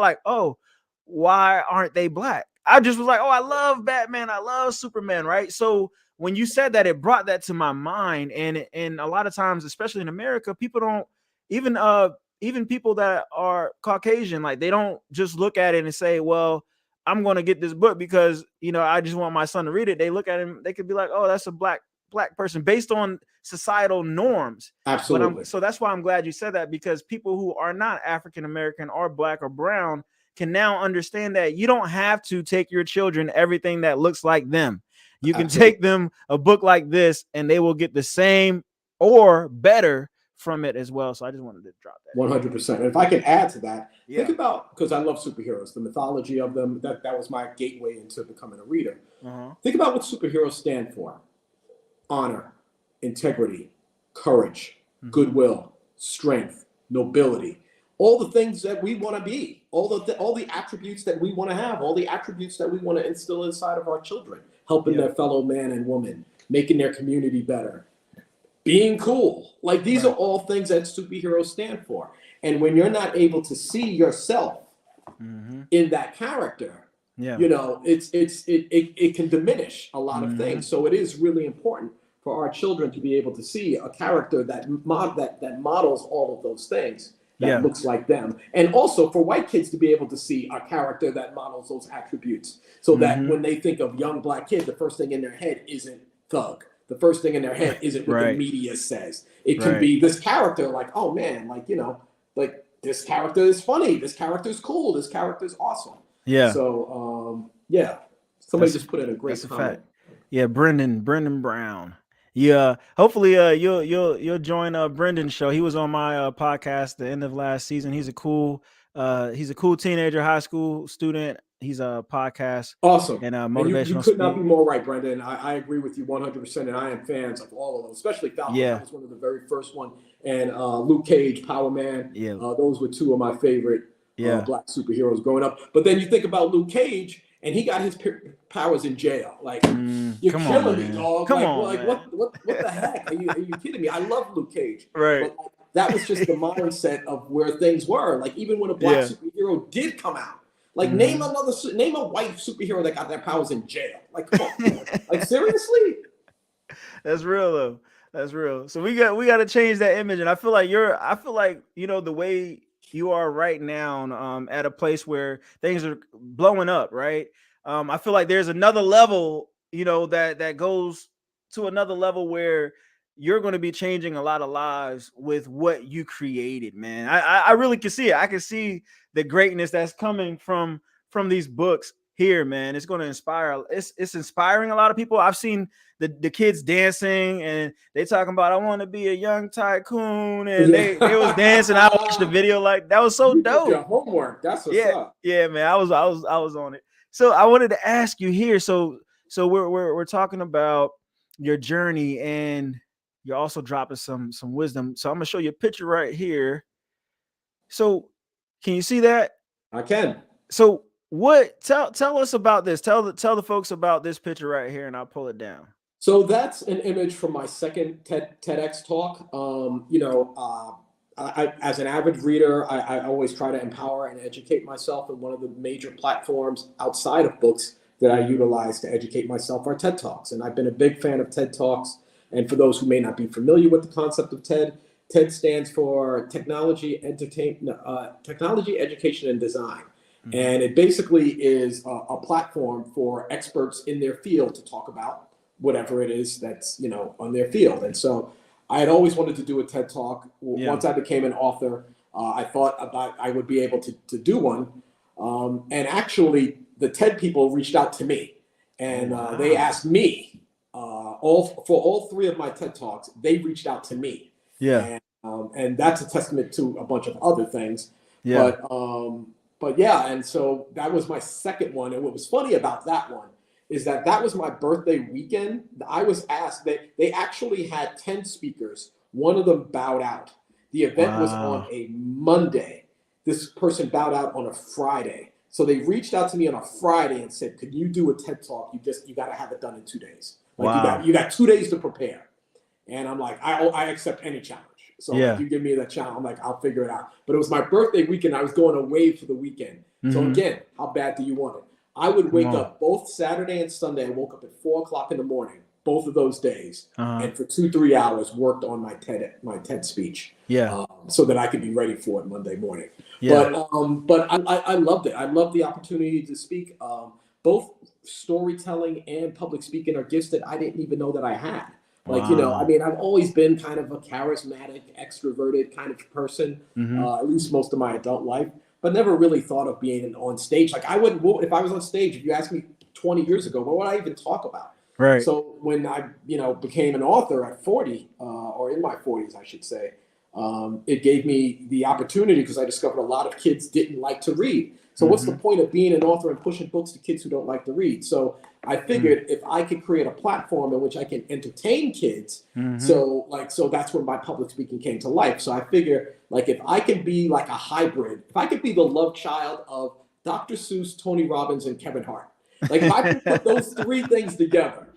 like, oh, why aren't they Black? I just was like, oh, I love Batman, I love Superman, right? So when you said that, it brought that to my mind. And a lot of times, especially in America, people don't even people that are Caucasian, like, they don't just look at it and say, well, I'm going to get this book because, you know, I just want my son to read it. They look at him, they could be like, oh, that's a black person, based on societal norms. Absolutely. So that's why I'm glad you said that, because people who are not African-American or Black or brown can now understand that you don't have to take your children everything that looks like them. You can take them a book like this and they will get the same or better from it as well. So I just wanted to drop that 100%. And if I can add to that, think about, because I love superheroes, the mythology of them, that was my gateway into becoming a reader. Think about what superheroes stand for: honor, integrity, courage, goodwill, strength, nobility, all the things that we want to be, all the attributes that we want to have, all the attributes that we want to instill inside of our children, helping their fellow man and woman, making their community better, being cool. Like, these are all things that superheroes stand for. And when you're not able to see yourself in that character, you know, it can diminish a lot of things. So it is really important for our children to be able to see a character that models all of those things, that looks like them. And also for white kids to be able to see a character that models those attributes, so that when they think of young Black kids, the first thing in their head isn't thug. The first thing in their head isn't what the media says. It can be this character, like, oh man, like, you know, like, this character is funny, this character is cool, this character is awesome. So somebody just put in a great comment. Brendan Brown. Hopefully you'll join Brendan's show. He was on my podcast at the end of last season. He's a cool teenager, high school student. He's a podcast. Awesome. And motivational. You could not be more right, Brendan. I agree with you 100%. And I am fans of all of those, especially Falcon. That was one of the very first one. And Luke Cage, Power Man. Those were two of my favorite Black superheroes growing up. But then you think about Luke Cage, and he got his powers in jail. Like, you're killing me, dog. What the heck? Are you kidding me? I love Luke Cage. Right. But, that was just the mindset of where things were. Like, even when a Black superhero did come out, Like name a white superhero that got their powers in jail. Like, come on, man. Like seriously. That's real though. That's real. So we got to change that image. And I feel like the way you are right now, at a place where things are blowing up, right? I feel like there's another level, that goes to another level where you're going to be changing a lot of lives with what you created, man. I really can see it. I can see the greatness that's coming from these books here, man. It's going to inspire. It's inspiring a lot of people. I've seen the kids dancing, and they talking about, I want to be a young tycoon, and they was dancing. I watched the video, like that was so dope. Your homework. That's what's up. Yeah, man. I was on it. So I wanted to ask you here. So we're talking about your journey, and you're also dropping some wisdom. So I'm gonna show you a picture right here. So can you see that? I can. So tell us about this. Tell the folks about this picture right here, and I'll pull it down. So that's an image from my second TEDx talk. I as an avid reader, I always try to empower and educate myself, and one of the major platforms outside of books that I utilize to educate myself are TED Talks. And I've been a big fan of TED Talks. And for those who may not be familiar with the concept of TED stands for Technology, Education, and Design. Mm-hmm. And it basically is a platform for experts in their field to talk about whatever it is that's, on their field. And so I had always wanted to do a TED Talk. Once I became an author, I thought about I would be able to do one. And actually, the TED people reached out to me, and they asked me, for all three of my TED Talks, they reached out to me. Yeah. And that's a testament to a bunch of other things. Yeah. But yeah, and so that was my second one. And what was funny about that one is that was my birthday weekend. I was asked, they actually had 10 speakers. One of them bowed out. The event was on a Monday. This person bowed out on a Friday. So they reached out to me on a Friday and said, could you do a TED Talk? You got to have it done in 2 days. Like you got 2 days to prepare. And I'm like, I accept any challenge. So if you give me that challenge, I'm like, I'll figure it out. But it was my birthday weekend. I was going away for the weekend. Mm-hmm. So again, how bad do you want it? I would wake up both Saturday and Sunday. I woke up at 4:00 in the morning, both of those days. And for 2-3 hours worked on my TED speech. Yeah. So that I could be ready for it Monday morning. Yeah. But I loved it. I loved the opportunity to speak. Both storytelling and public speaking are gifts that I didn't even know that I had. Like, I've always been kind of a charismatic, extroverted kind of person, at least most of my adult life, but never really thought of being on stage. Like if I was on stage, if you asked me 20 years ago, what would I even talk about? Right. So when I, became an author at 40, or in my 40s, I should say, it gave me the opportunity because I discovered a lot of kids didn't like to read. So what's the point of being an author and pushing books to kids who don't like to read? So I figured if I could create a platform in which I can entertain kids, so that's when my public speaking came to life. So I figure if I can be like a hybrid, if I could be the love child of Dr. Seuss, Tony Robbins, and Kevin Hart, if I can put those three things together,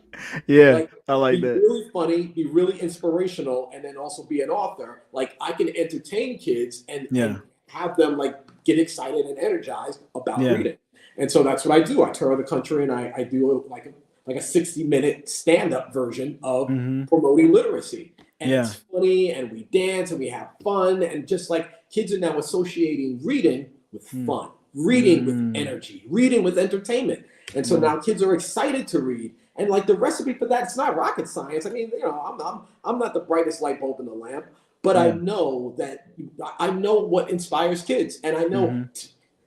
I like be that. Really funny, be really inspirational, and then also be an author. I can entertain kids and have them get excited and energized about reading. And so that's what I do. I tour the country and I do a 60-minute stand-up version of promoting literacy. And it's funny, and we dance and we have fun, and just kids are now associating reading with fun, reading with energy, reading with entertainment. And so now kids are excited to read. And the recipe for that, it's not rocket science. I mean, I'm not the brightest light bulb in the lamp, but I know what inspires kids. And I know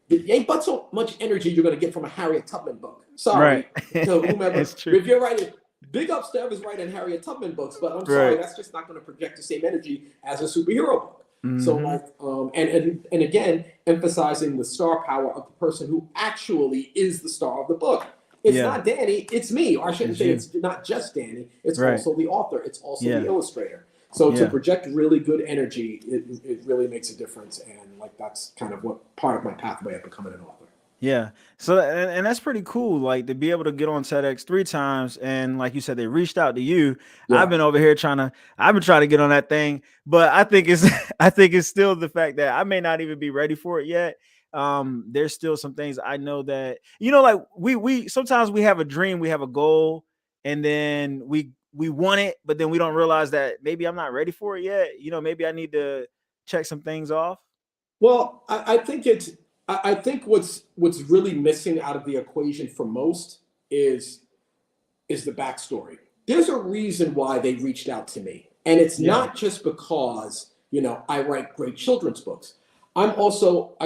it ain't but so much energy you're going to get from a Harriet Tubman book. Sorry to whomever. If you're writing, big ups to whoever's writing Harriet Tubman books, but I'm sorry, that's just not going to project the same energy as a superhero book. So and again, emphasizing the star power of the person who actually is the star of the book. It's not Danny, it's me. Or I shouldn't say it's not just Danny. It's also the author. It's also the illustrator. So to project really good energy, it really makes a difference. And that's kind of what part of my pathway of becoming an author. Yeah. So, and that's pretty cool. To be able to get on TEDx 3 times. And like you said, they reached out to you. I've been over here trying to get on that thing, but I think it's still the fact that I may not even be ready for it yet. there's still some things I know that, like we sometimes we have a dream, we have a goal, and then we want it, but then we don't realize that maybe I'm not ready for it yet. Maybe I need to check some things off. Well, I think what's really missing out of the equation for most is the backstory. There's a reason why they reached out to me. And it's not just because, I write great children's books. I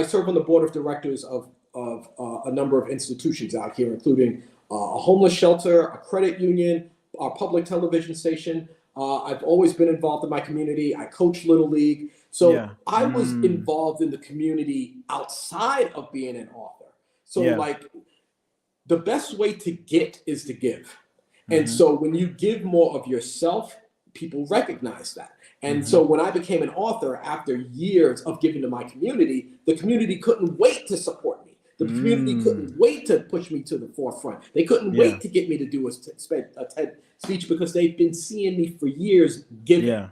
serve on the board of directors of a number of institutions out here, including a homeless shelter, a credit union, our public television station. I've always been involved in my community. I coach Little League. So I was involved in the community outside of being an author. So the best way to get is to give. And so when you give more of yourself, people recognize that. And so when I became an author, after years of giving to my community, the community couldn't wait to support me. The community couldn't wait to push me to the forefront. They couldn't wait to get me to do a TED speech because they've been seeing me for years giving.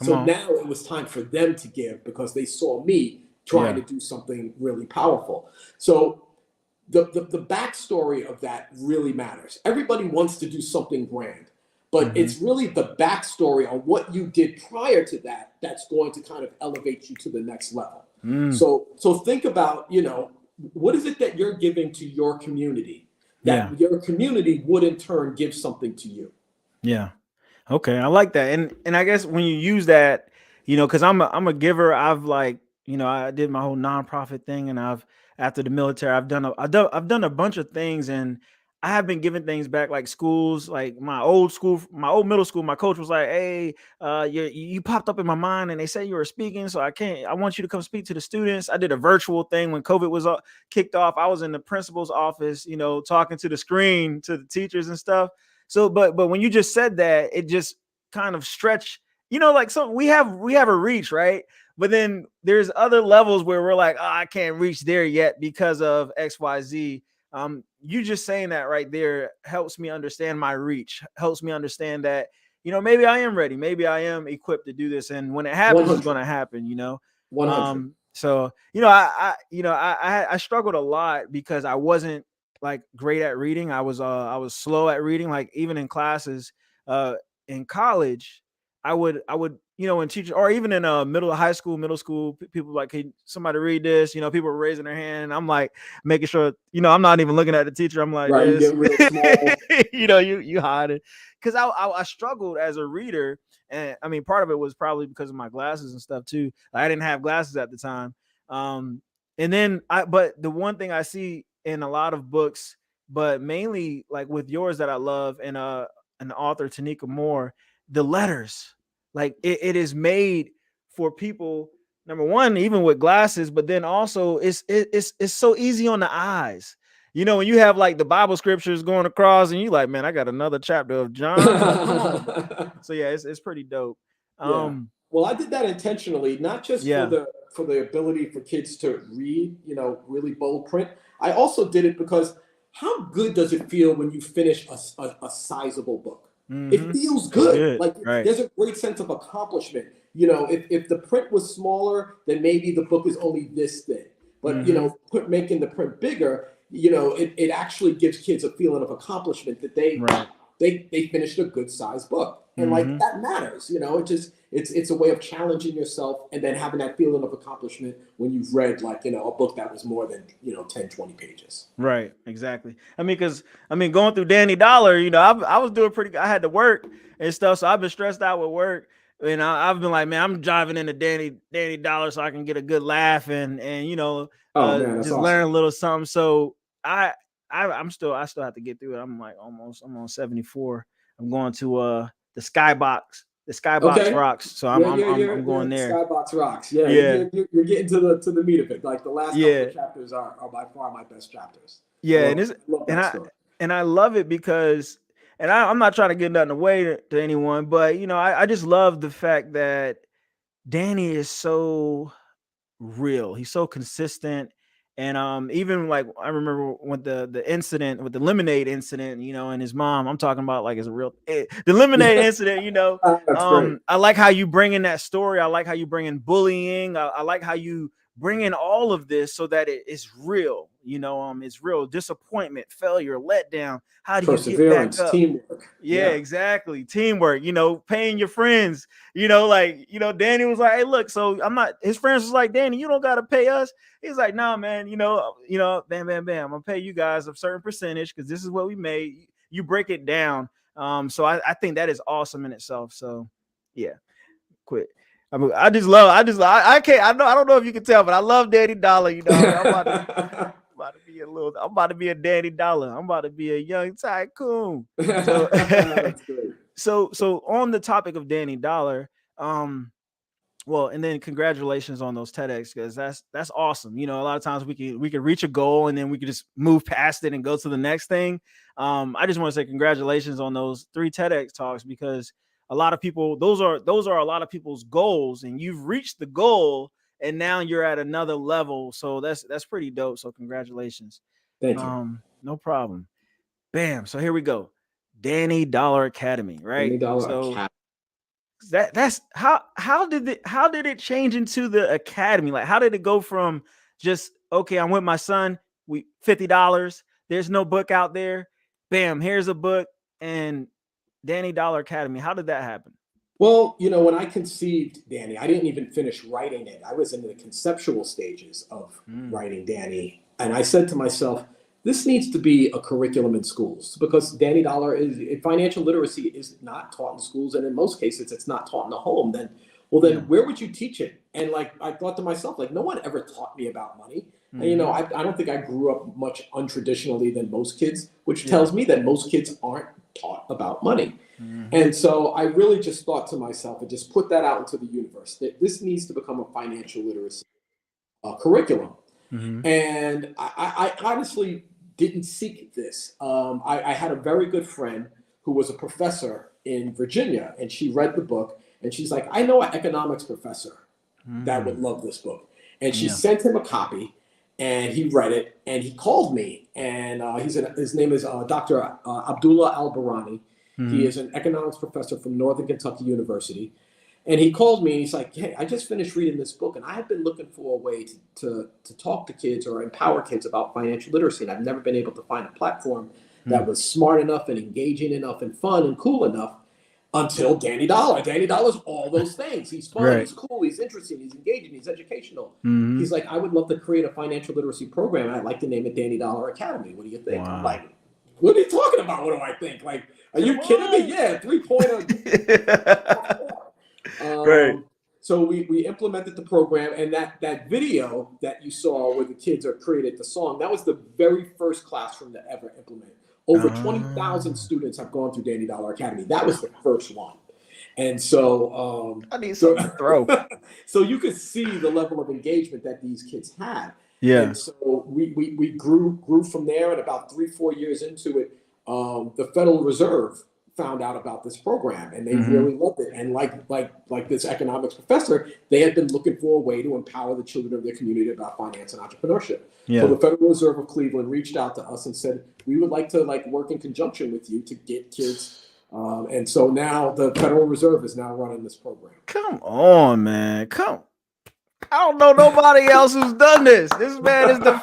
So now it was time for them to give because they saw me trying to do something really powerful. So the backstory of that really matters. Everybody wants to do something grand, but it's really the backstory on what you did prior to that that's going to kind of elevate you to the next level. So think about, what is it that you're giving to your community that your community would in turn give something to you? Yeah. Okay. I like that. And I guess when you use that, cause I'm a giver, I've I did my whole nonprofit thing, and after the military, I've done a bunch of things, and I have been giving things back, like schools, like my old middle school. My coach was like, "Hey, you popped up in my mind, and they said you were speaking, so I want you to come speak to the students." I did a virtual thing when COVID was kicked off. I was in the principal's office, talking to the screen to the teachers and stuff. So, but when you just said that, it just kind of stretched, like, so we have a reach, right? But then there's other levels where we're like, I can't reach there yet because of XYZ. You just saying that right there helps me understand my reach, helps me understand that, maybe I am ready. Maybe I am equipped to do this. And when it happens, 100. It's going to happen, 100. So, I struggled a lot because I wasn't like great at reading. I was slow at reading, like even in classes, in college, I would, when teachers, or even in middle school, people like, hey, somebody read this, people were raising their hand, and I'm like making sure, I'm not even looking at the teacher. I'm like, right, you get real small. you hide it. Cause I struggled as a reader. And I mean, part of it was probably because of my glasses and stuff too. I didn't have glasses at the time. And then but the one thing I see in a lot of books, but mainly like with yours that I love, and an author, Tanika Moore, the letters, like it is made for people, number one, even with glasses, but then also it's so easy on the eyes. When you have like the Bible scriptures going across, and you like, man, I got another chapter of John. So yeah, it's pretty dope. Well, I did that intentionally, not just for the ability for kids to read, really bold print. I also did it because how good does it feel when you finish a sizable book? It feels good. Like there's a great sense of accomplishment. If the print was smaller, then maybe the book is only this thin. But making the print bigger, it actually gives kids a feeling of accomplishment that they finished a good sized book. And like that matters, it's a way of challenging yourself and then having that feeling of accomplishment when you've read like, a book that was more than, 10, 20 pages. Right. Exactly. Going through Danny Dollar, I was doing pretty good. I had to work and stuff. So I've been stressed out with work, and I've been like, man, I'm driving into Danny Dollar so I can get a good laugh and just awesome. Learn a little something. So I still have to get through it. I'm on 74. I'm going to the Skybox. The Skybox rocks. So I'm going there. Skybox rocks. Yeah. You're getting to the meat of it. Like the last couple of chapters are by far my best chapters. Yeah, and I love it because, and I'm not trying to get nothing away to anyone, but I just love the fact that Danny is so real. He's so consistent. And even like I remember when the incident with the lemonade incident, and his mom, I'm talking about like it's a real the lemonade incident, I like how you bring in that story. I like how you bring in bullying. I like how you bring in all of this so that it's real, it's real disappointment, failure, letdown. How do you get back up? Teamwork. Yeah, exactly. Teamwork, paying your friends, Danny was like, hey, look, so his friends was like, Danny, you don't got to pay us. He's like, nah, man, bam, I'm going to pay you guys a certain percentage because this is what we made. You break it down. So I think that is awesome in itself. So yeah, quit. I mean, I can't. I don't know if you can tell, but I love Danny Dollar. I'm about to be a Danny Dollar. I'm about to be a young tycoon. So, so on the topic of Danny Dollar, well, and then congratulations on those TEDx, because that's awesome. A lot of times we can reach a goal and then we can just move past it and go to the next thing. I just want to say congratulations on those 3 TEDx talks, because a lot of people, those are a lot of people's goals, and you've reached the goal and now you're at another level. So that's pretty dope. So congratulations. Thank you. No problem. Bam. So here we go. Danny Dollar Academy, right? Danny Dollar Academy. That's how did it change into the academy? Like, how did it go from just, okay, I'm with my son, we $50, there's no book out there, bam, here's a book, and Danny Dollar Academy. How did that happen? Well, when I conceived Danny, I didn't even finish writing it. I was in the conceptual stages of writing Danny. And I said to myself, this needs to be a curriculum in schools, because Danny Dollar financial literacy is not taught in schools. And in most cases, it's not taught in the home. Then where would you teach it? And I thought to myself, no one ever taught me about money. Mm-hmm. And, I don't think I grew up much untraditionally than most kids, which tells me that most kids aren't taught about money. Mm-hmm. And so I really just thought to myself and just put that out into the universe, that this needs to become a financial literacy curriculum. Mm-hmm. And I honestly didn't seek this. I had a very good friend who was a professor in Virginia, and she read the book, and she's like, I know an economics professor that would love this book. And she sent him a copy, and he read it, and he called me, and his name is Dr. Abdullah Al-Barani. Mm-hmm. He is an economics professor from Northern Kentucky University. And he called me and he's like, hey, I just finished reading this book, and I have been looking for a way to talk to kids or empower kids about financial literacy. And I've never been able to find a platform that was smart enough and engaging enough and fun and cool enough until Danny Dollar. Danny Dollar's all those things. He's fun, he's cool, he's interesting, he's engaging, he's educational. Mm-hmm. He's like, I would love to create a financial literacy program. I'd like to name it Danny Dollar Academy. What do you think? Wow. I'm like, what are you talking about? What do I think? Like, are you kidding me? Yeah, 3-pointer. Right. So we implemented the program, and that video that you saw where the kids are created the song, that was the very first classroom to ever implement. Over 20,000 students have gone through Danny Dollar Academy. That was the first one. And so I need something to throw. So you could see the level of engagement that these kids had. Yeah. And so we grew from there, and about 3-4 years into it, the Federal Reserve found out about this program, and they really loved it. And like this economics professor, they had been looking for a way to empower the children of their community about finance and entrepreneurship. Yeah. So the Federal Reserve of Cleveland reached out to us and said, we would like to work in conjunction with you to get kids. And so now the Federal Reserve is now running this program. Come on, man. I don't know nobody else who's done this. This man is the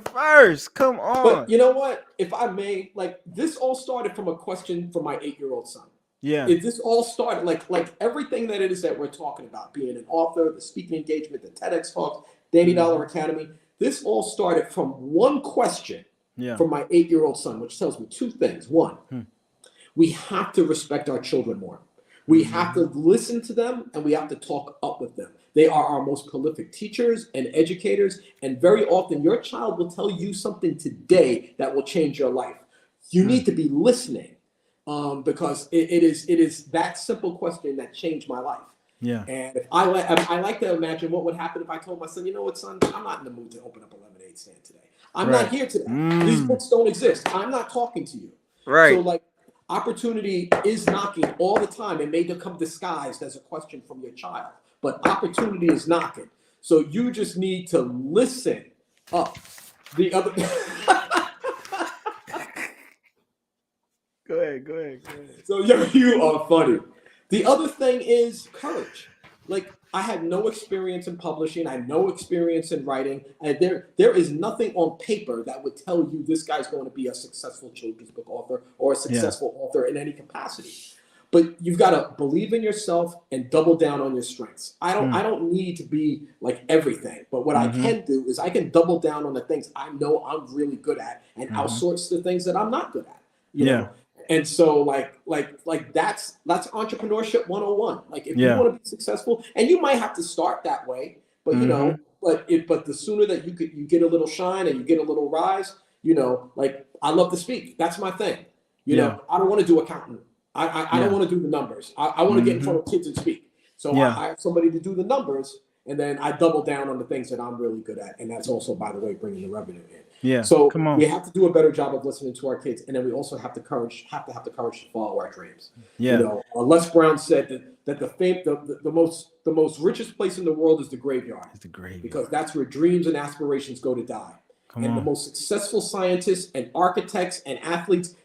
first. Come on. But you know what? If I may, this all started from a question from my 8-year-old son. Yeah. This all started like everything that it is that we're talking about, being an author, the speaking engagement, the TEDx talk, Danny Dollar Academy. This all started from one question from my 8-year-old son, which tells me 2 things. One, we have to respect our children more. We have to listen to them, and we have to talk up with them. They are our most prolific teachers and educators, and very often your child will tell you something today that will change your life. You need to be listening, because it is that simple question that changed my life. Yeah. And if I like to imagine what would happen if I told my son, you know what, son, I'm not in the mood to open up a lemonade stand today. I'm not here today. These books don't exist. I'm not talking to you. Right. So opportunity is knocking all the time. It may become disguised as a question from your child, but opportunity is knocking. So you just need to listen up. The other. Go ahead. So you are funny. The other thing is courage. I had no experience in publishing. I had no experience in writing. And there is nothing on paper that would tell you this guy's going to be a successful children's book author or a successful author in any capacity. But you've got to believe in yourself and double down on your strengths. I don't need to be like everything, but what I can do is I can double down on the things I know I'm really good at and outsource the things that I'm not good at. You know? And so like that's entrepreneurship 101. Like if you want to be successful, and you might have to start that way, but you know, but the sooner that you get a little shine and you get a little rise, you know, like I love to speak. That's my thing. You know, I don't want to do accounting. I don't want to do the numbers. I want to get in front of kids and speak. So I hire somebody to do the numbers, and then I double down on the things that I'm really good at. And that's also, by the way, bringing the revenue in. Yeah. So we have to do a better job of listening to our kids, and then we also have to have the courage to follow our dreams. Yeah. You know, Les Brown said that the most richest place in the world is the graveyard. It's the graveyard because that's where dreams and aspirations go to die. The most successful scientists and architects and athletes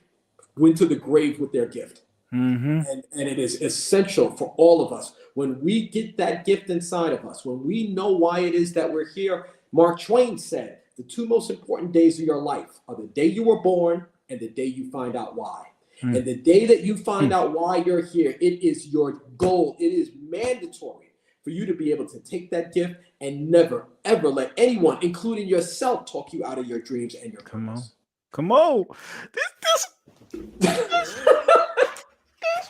went to the grave with their gift. And it is essential for all of us when we get that gift inside of us, when we know why it is that we're here. Mark Twain said, the two most important days of your life are the day you were born and the day you find out why. And the day that you find out why you're here, it is your goal. It is mandatory for you to be able to take that gift and never, ever let anyone, including yourself, talk you out of your dreams and your purpose. Come on. This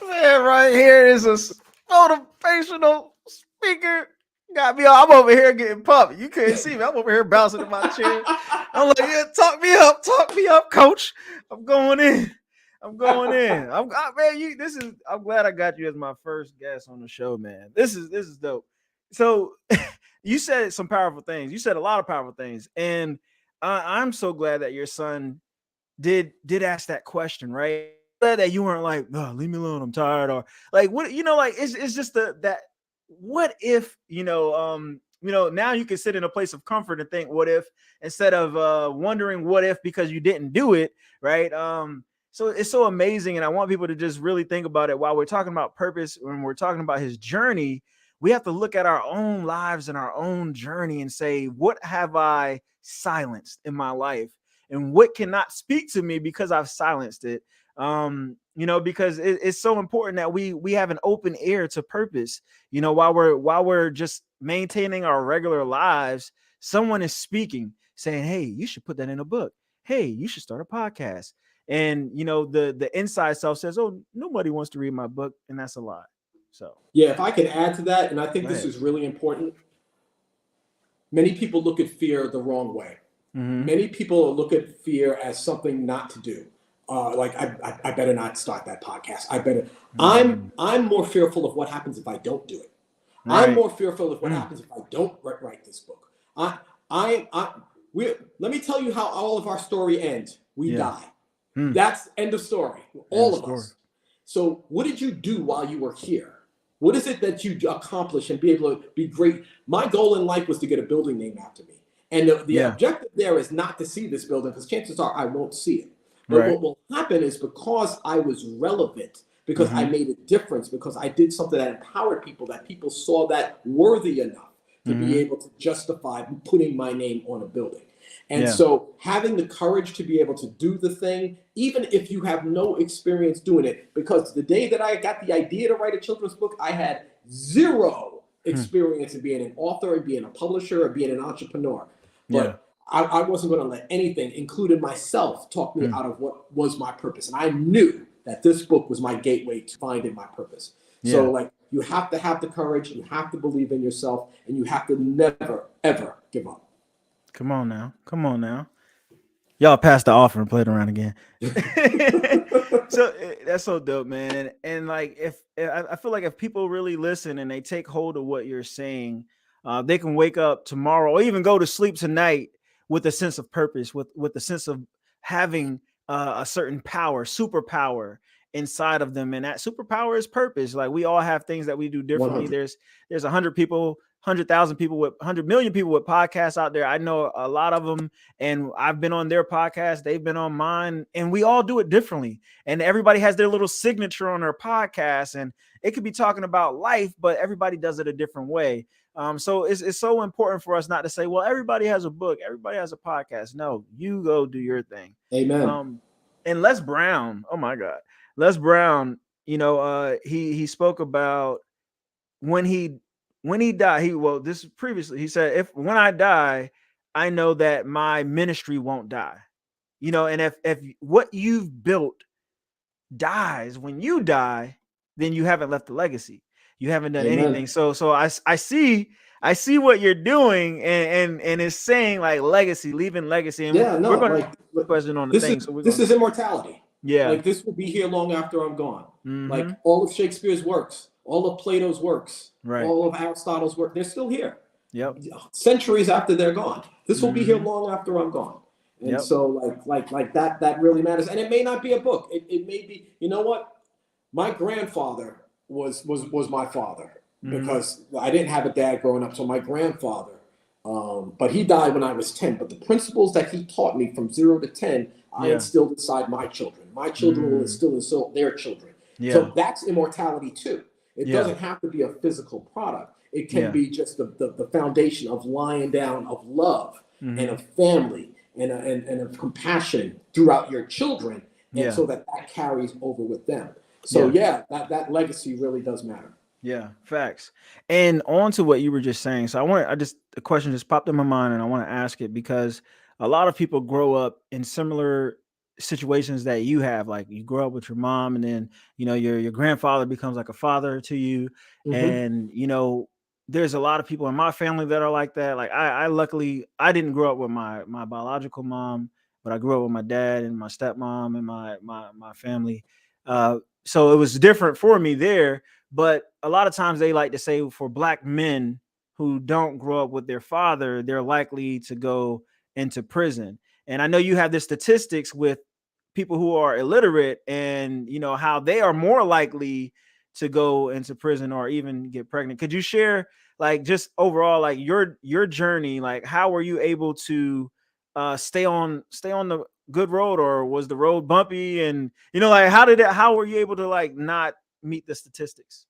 man right here is a motivational speaker. Got me. I'm over here getting pumped. You couldn't see me. I'm over here bouncing in my chair. I'm like, yeah, talk me up, coach. I'm going in. I'm glad I got you as my first guest on the show, man. This is dope. So you said some powerful things. You said a lot of powerful things, and I'm so glad that your son did ask that question, right? Glad that you weren't like, no, leave me alone, I'm tired, or like what, you know, like it's just that what if, now you can sit in a place of comfort and think what if, instead of wondering what if because you didn't do it, right? So it's so amazing, and I want people to just really think about it. While we're talking about purpose, when we're talking about his journey, we have to look at our own lives and our own journey and say, what have I silenced in my life, and what cannot speak to me because I've silenced it? Because it's so important that we have an open ear to purpose. While we're just maintaining our regular lives, someone is speaking, saying, hey, you should put that in a book. Hey, you should start a podcast. And the inside self says, oh, nobody wants to read my book, and that's a lie. So yeah, if I could add to that, and I think this is really important. Many people look at fear the wrong way. Many people look at fear as something not to do. Like I better not start that podcast. I better. I'm more fearful of what happens if I don't do it. Right. I'm more fearful of what happens if I don't write this book. Let me tell you how all of our story ends. We die. That's end of story. All of us. So what did you do while you were here? What is it that you accomplish and be able to be great? My goal in life was to get a building named after me. And the objective there is not to see this building, because chances are I won't see it. But what will happen is, because I was relevant, because I made a difference, because I did something that empowered people, that people saw that worthy enough to be able to justify putting my name on a building. And so having the courage to be able to do the thing, even if you have no experience doing it, because the day that I got the idea to write a children's book, I had zero experience in being an author and being a publisher or being an entrepreneur. But I wasn't going to let anything, including myself, talk me out of what was my purpose. And I knew that this book was my gateway to finding my purpose. So you have to have the courage, you have to believe in yourself, and you have to never, ever give up. Come on now. Y'all pass the offer and play it around again. So that's so dope, man. And like, I feel like if people really listen and they take hold of what you're saying, they can wake up tomorrow or even go to sleep tonight with a sense of purpose, with the sense of having a certain power, superpower inside of them. And that superpower is purpose. Like, we all have things that we do differently. 100. There's 100 people 100,000 people with 100 million people with podcasts out there. I know a lot of them, and I've been on their podcast. They've been on mine, and we all do it differently. And everybody has their little signature on their podcast, and it could be talking about life, but everybody does it a different way. So it's so important for us not to say, well, everybody has a book, everybody has a podcast. No, you go do your thing. Amen. And Les Brown, oh my God, Les Brown, he spoke about when he died. He said, when I die, I know that my ministry won't die. And if what you've built dies when you die, then you haven't left a legacy. You haven't done anything. So I see what you're doing, and it's saying like legacy, leaving legacy. And we're going to question on the thing. This is immortality. Yeah. Like this will be here long after I'm gone. Mm-hmm. Like all of Shakespeare's works, all of Plato's works, right, all of Aristotle's work, they're still here. Yep. Centuries after they're gone. This will be here long after I'm gone. And so like that really matters. And it may not be a book. It may be, you know what? My grandfather was my father because I didn't have a dad growing up. So my grandfather, but he died when I was 10. But the principles that he taught me from 0 to 10, I instilled inside my children. My children will instill their children. Yeah. So that's immortality too. It doesn't have to be a physical product. It can be just the foundation of lying down of love and of family and of compassion throughout your children, and so that carries over with them. So that legacy really does matter. Yeah, facts. And on to what you were just saying. So the question just popped in my mind, and I want to ask it because a lot of people grow up in similar situations that you have. Like you grow up with your mom, and then your grandfather becomes like a father to you, and there's a lot of people in my family that are like that. Like I luckily I didn't grow up with my biological mom, but I grew up with my dad and my stepmom and my family. So it was different for me there. But a lot of times they like to say for Black men who don't grow up with their father, they're likely to go into prison. And I know you have the statistics with people who are illiterate and how they are more likely to go into prison or even get pregnant. Could you share like just overall like your journey? Like how were you able to stay on the good road, or was the road bumpy? And like how were you able to like not meet the statistics?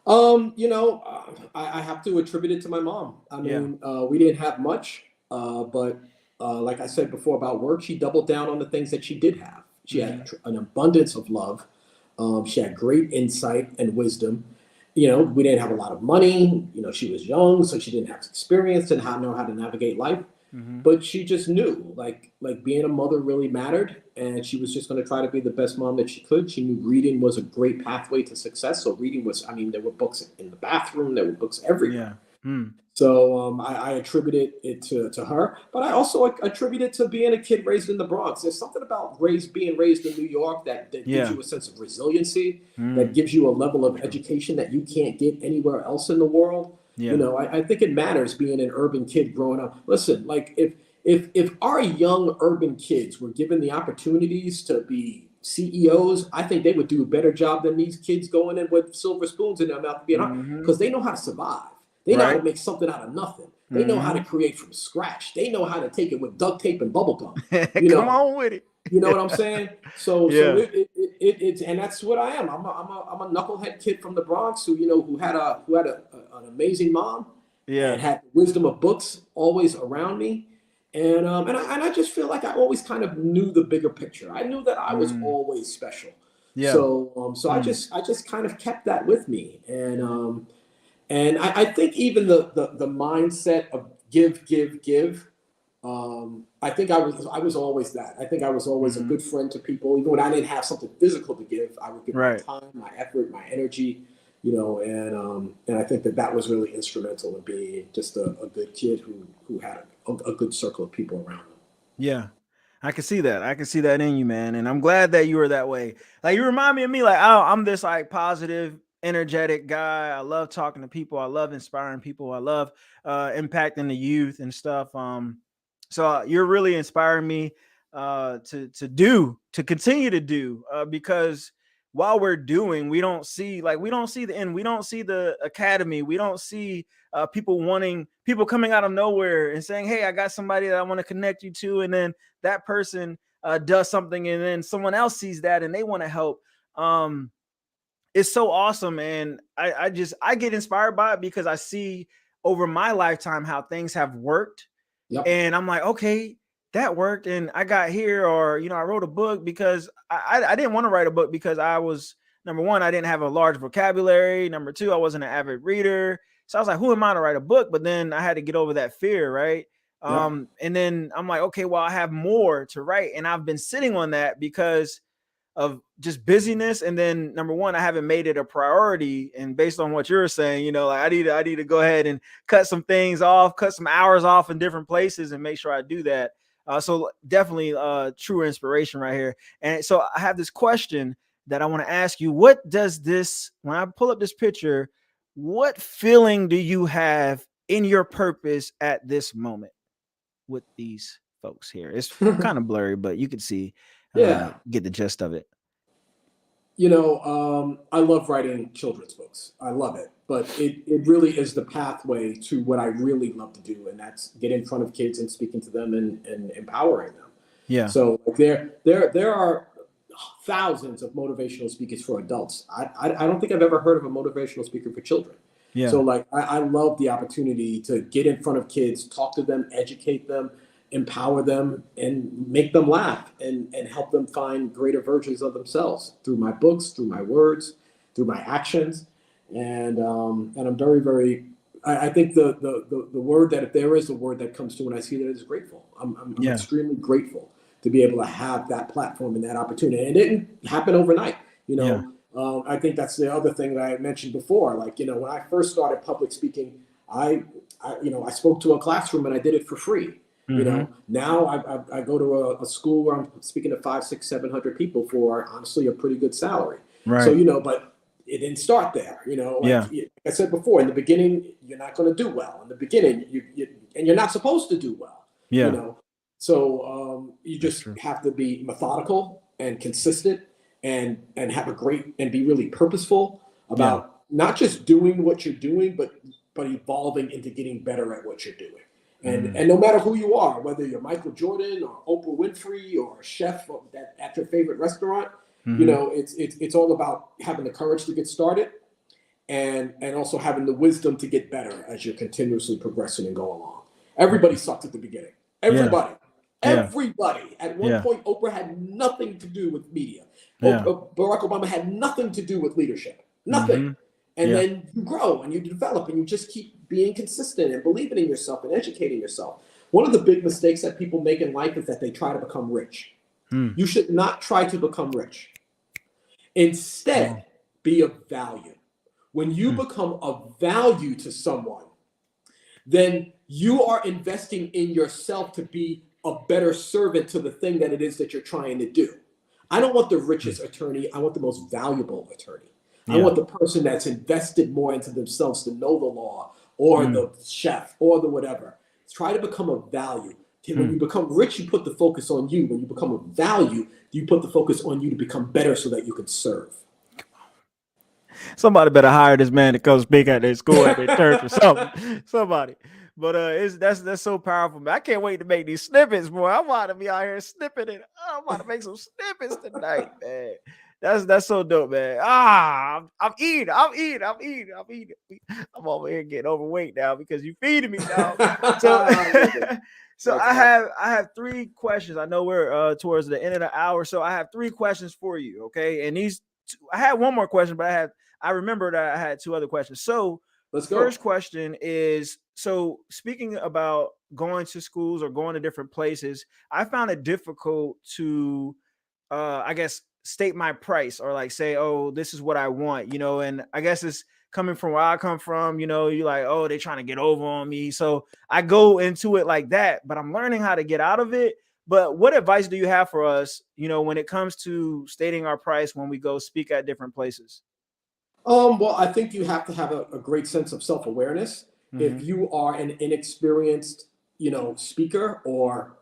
I have to attribute it to my mom. I mean, we didn't have much, but like I said before about work, she doubled down on the things that she did have. She had an abundance of love. She had great insight and wisdom. We didn't have a lot of money. She was young, so she didn't have experience and know how to navigate life. But she just knew like being a mother really mattered, and she was just going to try to be the best mom that she could. She knew reading was a great pathway to success. So reading was, there were books in the bathroom, there were books everywhere. So I attributed it to her, but I also attribute it to being a kid raised in the Bronx. There's something about being raised in New York that gives you a sense of resiliency, that gives you a level of education that you can't get anywhere else in the world. I think it matters being an urban kid growing up. Listen, like if our young urban kids were given the opportunities to be CEOs, I think they would do a better job than these kids going in with silver spoons in their mouth to be because they know how to survive. They know how to make something out of nothing. They know how to create from scratch. They know how to take it with duct tape and bubble gum. Come on with it. You know what I'm saying? So it's and that's what I am. I'm a knucklehead kid from the Bronx who had an amazing mom. And had the wisdom of books always around me. And I just feel like I always kind of knew the bigger picture. I knew that I was always special. Yeah. So I just kind of kept that with me. And I think even the mindset of give. I think I was always that. I think I was always a good friend to people. Even when I didn't have something physical to give, I would give my time, my effort, my energy, and I think that was really instrumental in being just a good kid who had a good circle of people around him. Yeah. I can see that. I can see that in you, man. And I'm glad that you were that way. Like you remind me of me, like I'm this like positive, energetic guy. I love talking to people. I love inspiring people. I love impacting the youth and stuff. So you're really inspiring me to continue to do because while we're doing, we don't see the end. We don't see the academy. We don't see people coming out of nowhere and saying, hey, I got somebody that I want to connect you to. And then that person does something, and then someone else sees that and they want to help. It's so awesome. And I get inspired by it because I see over my lifetime how things have worked. Yep. And I'm like, okay, that worked. And I got here, or, I wrote a book because I didn't want to write a book because I was, number one, I didn't have a large vocabulary. Number two, I wasn't an avid reader. So I was like, who am I to write a book? But then I had to get over that fear. Right. Yeah. And then I'm like, okay, well, I have more to write. And I've been sitting on that because of just busyness. And then number one, I haven't made it a priority. And based on what you're saying, like I need to go ahead and cut some things off, cut some hours off in different places and make sure I do that. So definitely true inspiration right here. And so I have this question that I want to ask you. What does this, when I pull up this picture, what feeling do you have in your purpose at this moment with these folks here? It's kind of blurry, but you can see, get the gist of it. I love writing children's books. I love it, but it really is the pathway to what I really love to do. And that's get in front of kids and speaking to them and empowering them. Yeah. So there are thousands of motivational speakers for adults. I don't think I've ever heard of a motivational speaker for children. Yeah. So I love the opportunity to get in front of kids, talk to them, educate them, empower them, and make them laugh and help them find greater versions of themselves through my books, through my words, through my actions. And I'm very, very, I think the word that, if there is a word that comes to when I see that, is grateful. I'm extremely grateful to be able to have that platform and that opportunity. And it didn't happen overnight. I think that's the other thing that I mentioned before. When I first started public speaking, I spoke to a classroom and I did it for free. Mm-hmm. Now I go to a school where I'm speaking to 500, 600, 700 people for honestly a pretty good salary. Right. So, but it didn't start there. Like I said before, in the beginning, you're not going to do well. In the beginning, and you're not supposed to do well. Yeah. So you just have to be methodical and consistent and have and be really purposeful about not just doing what you're doing, but evolving into getting better at what you're doing. And no matter who you are, whether you're Michael Jordan or Oprah Winfrey or a chef at your favorite restaurant, it's all about having the courage to get started and also having the wisdom to get better as you're continuously progressing and go along. Everybody sucked at the beginning. Everybody. At one point, Oprah had nothing to do with media. Barack Obama had nothing to do with leadership. Nothing. And then you grow and you develop and you just keep being consistent and believing in yourself and educating yourself. One of the big mistakes that people make in life is that they try to become rich. You should not try to become rich. Instead, be of value. When you become of value to someone, then you are investing in yourself to be a better servant to the thing that it is that you're trying to do. I don't want the richest attorney. I want the most valuable attorney. I want the person that's invested more into themselves to know the law or the chef or the whatever. Try to become of value. When you become rich, you put the focus on you. When you become of value, you put the focus on you to become better so that you can serve. Somebody better hire this man to come speak at their school, at their church or something. Somebody. But that's so powerful, man. I can't wait to make these snippets, boy. I'm about to be out here snipping it. I'm about to make some snippets tonight, man. That's so dope, man. I'm eating. I'm over here getting overweight now because you feeding me now. So I have 3 questions. I know we're towards the end of the hour, so I have 3 questions for you. Okay, and I had one more question, but I remember that I had 2 other questions. So let's go. First question is, so speaking about going to schools or going to different places, I found it difficult to, I guess, state my price or like say, oh, this is what I want, and I guess it's coming from where I come from, you're like, oh, they're trying to get over on me. So I go into it like that, but I'm learning how to get out of it. But what advice do you have for us, when it comes to stating our price when we go speak at different places? Well, I think you have to have a great sense of self-awareness. If you are an inexperienced, speaker or,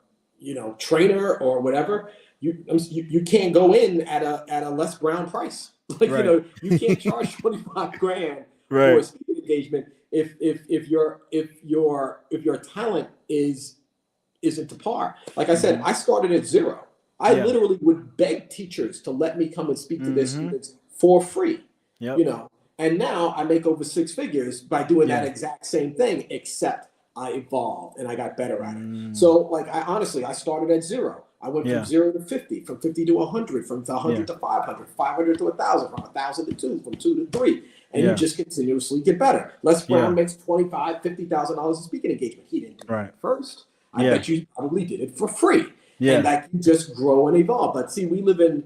trainer or whatever, you can't go in at a less brown price. Like, you know, you can't charge 25 grand for a speaking engagement if your talent isn't to par. Like I said, I started at zero. I literally would beg teachers to let me come and speak to their students for free. You know, and now I make over 6 figures by doing that exact same thing, except I evolved and I got better at it. So, like, I started at zero. I went from 0 to 50, from 50 to 100, from 100 to 500, 500 to 1,000, from 1,000 to 2, from 2 to 3. And you just continuously get better. Les Brown makes $25,000, $50,000 a speaking engagement. He didn't do it at first. I bet you probably did it for free. And like, you just grow and evolve. But see, we live in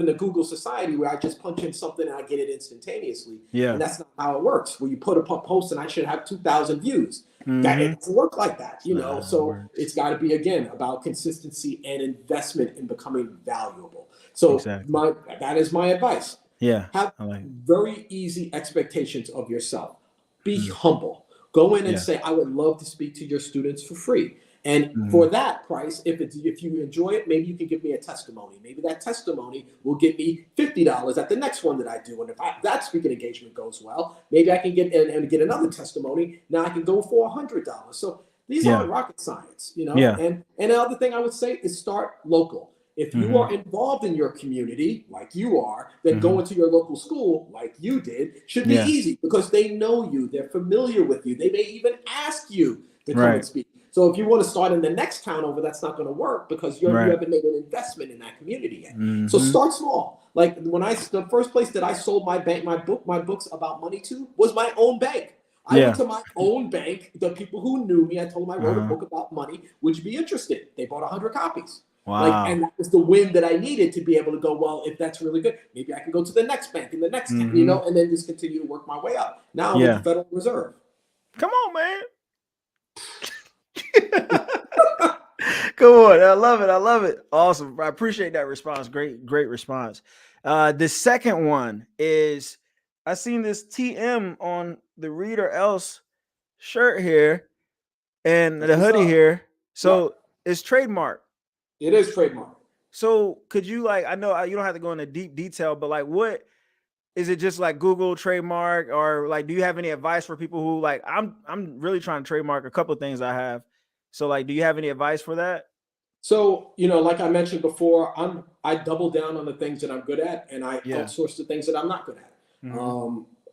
a Google society where I just punch in something and I get it instantaneously. And that's not how it works. Where you put a post and I should have 2,000 views. That it doesn't work like that, you know. So it's got to be, again, about consistency and investment in becoming valuable. So that is my advice. Have very easy expectations of yourself. Be humble. Go in and say, I would love to speak to your students for free. And for that price, if you enjoy it, maybe you can give me a testimony. Maybe that testimony will get me $50 at the next one that I do. And if that speaking engagement goes well, maybe I can get another testimony. Now I can go for $100. So these aren't rocket science, you know. And another thing I would say is start local. If you are involved in your community, like you are, then going to your local school, like you did, should be easy because they know you. They're familiar with you. They may even ask you to come and speak. So if you want to start in the next town over, that's not going to work because you haven't made an investment in that community yet. So start small. Like the first place that I sold my books about money to was my own bank. I went to my own bank. The people who knew me, I told them I wrote a book about money. Would you be interested? They bought 100 copies. Wow. And that was the win that I needed to be able to go, well, if that's really good, maybe I can go to the next bank in the next town, you know, and then just continue to work my way up. Now I'm with the Federal Reserve. Come on, man. Come on. I love it. I love it. Awesome. I appreciate that response. Great response. The second one is, I seen this TM on the Read or Else shirt here and the hoodie here. So it's trademark. It is trademark. So could you, like, I know you don't have to go into deep detail, but like, what is it, just like Google trademark, or like, do you have any advice for people who, like, I'm really trying to trademark a couple of things I have. So like, do you have any advice for that? So, you know, like I mentioned before, I double down on the things that I'm good at, and I outsource the things that I'm not good at.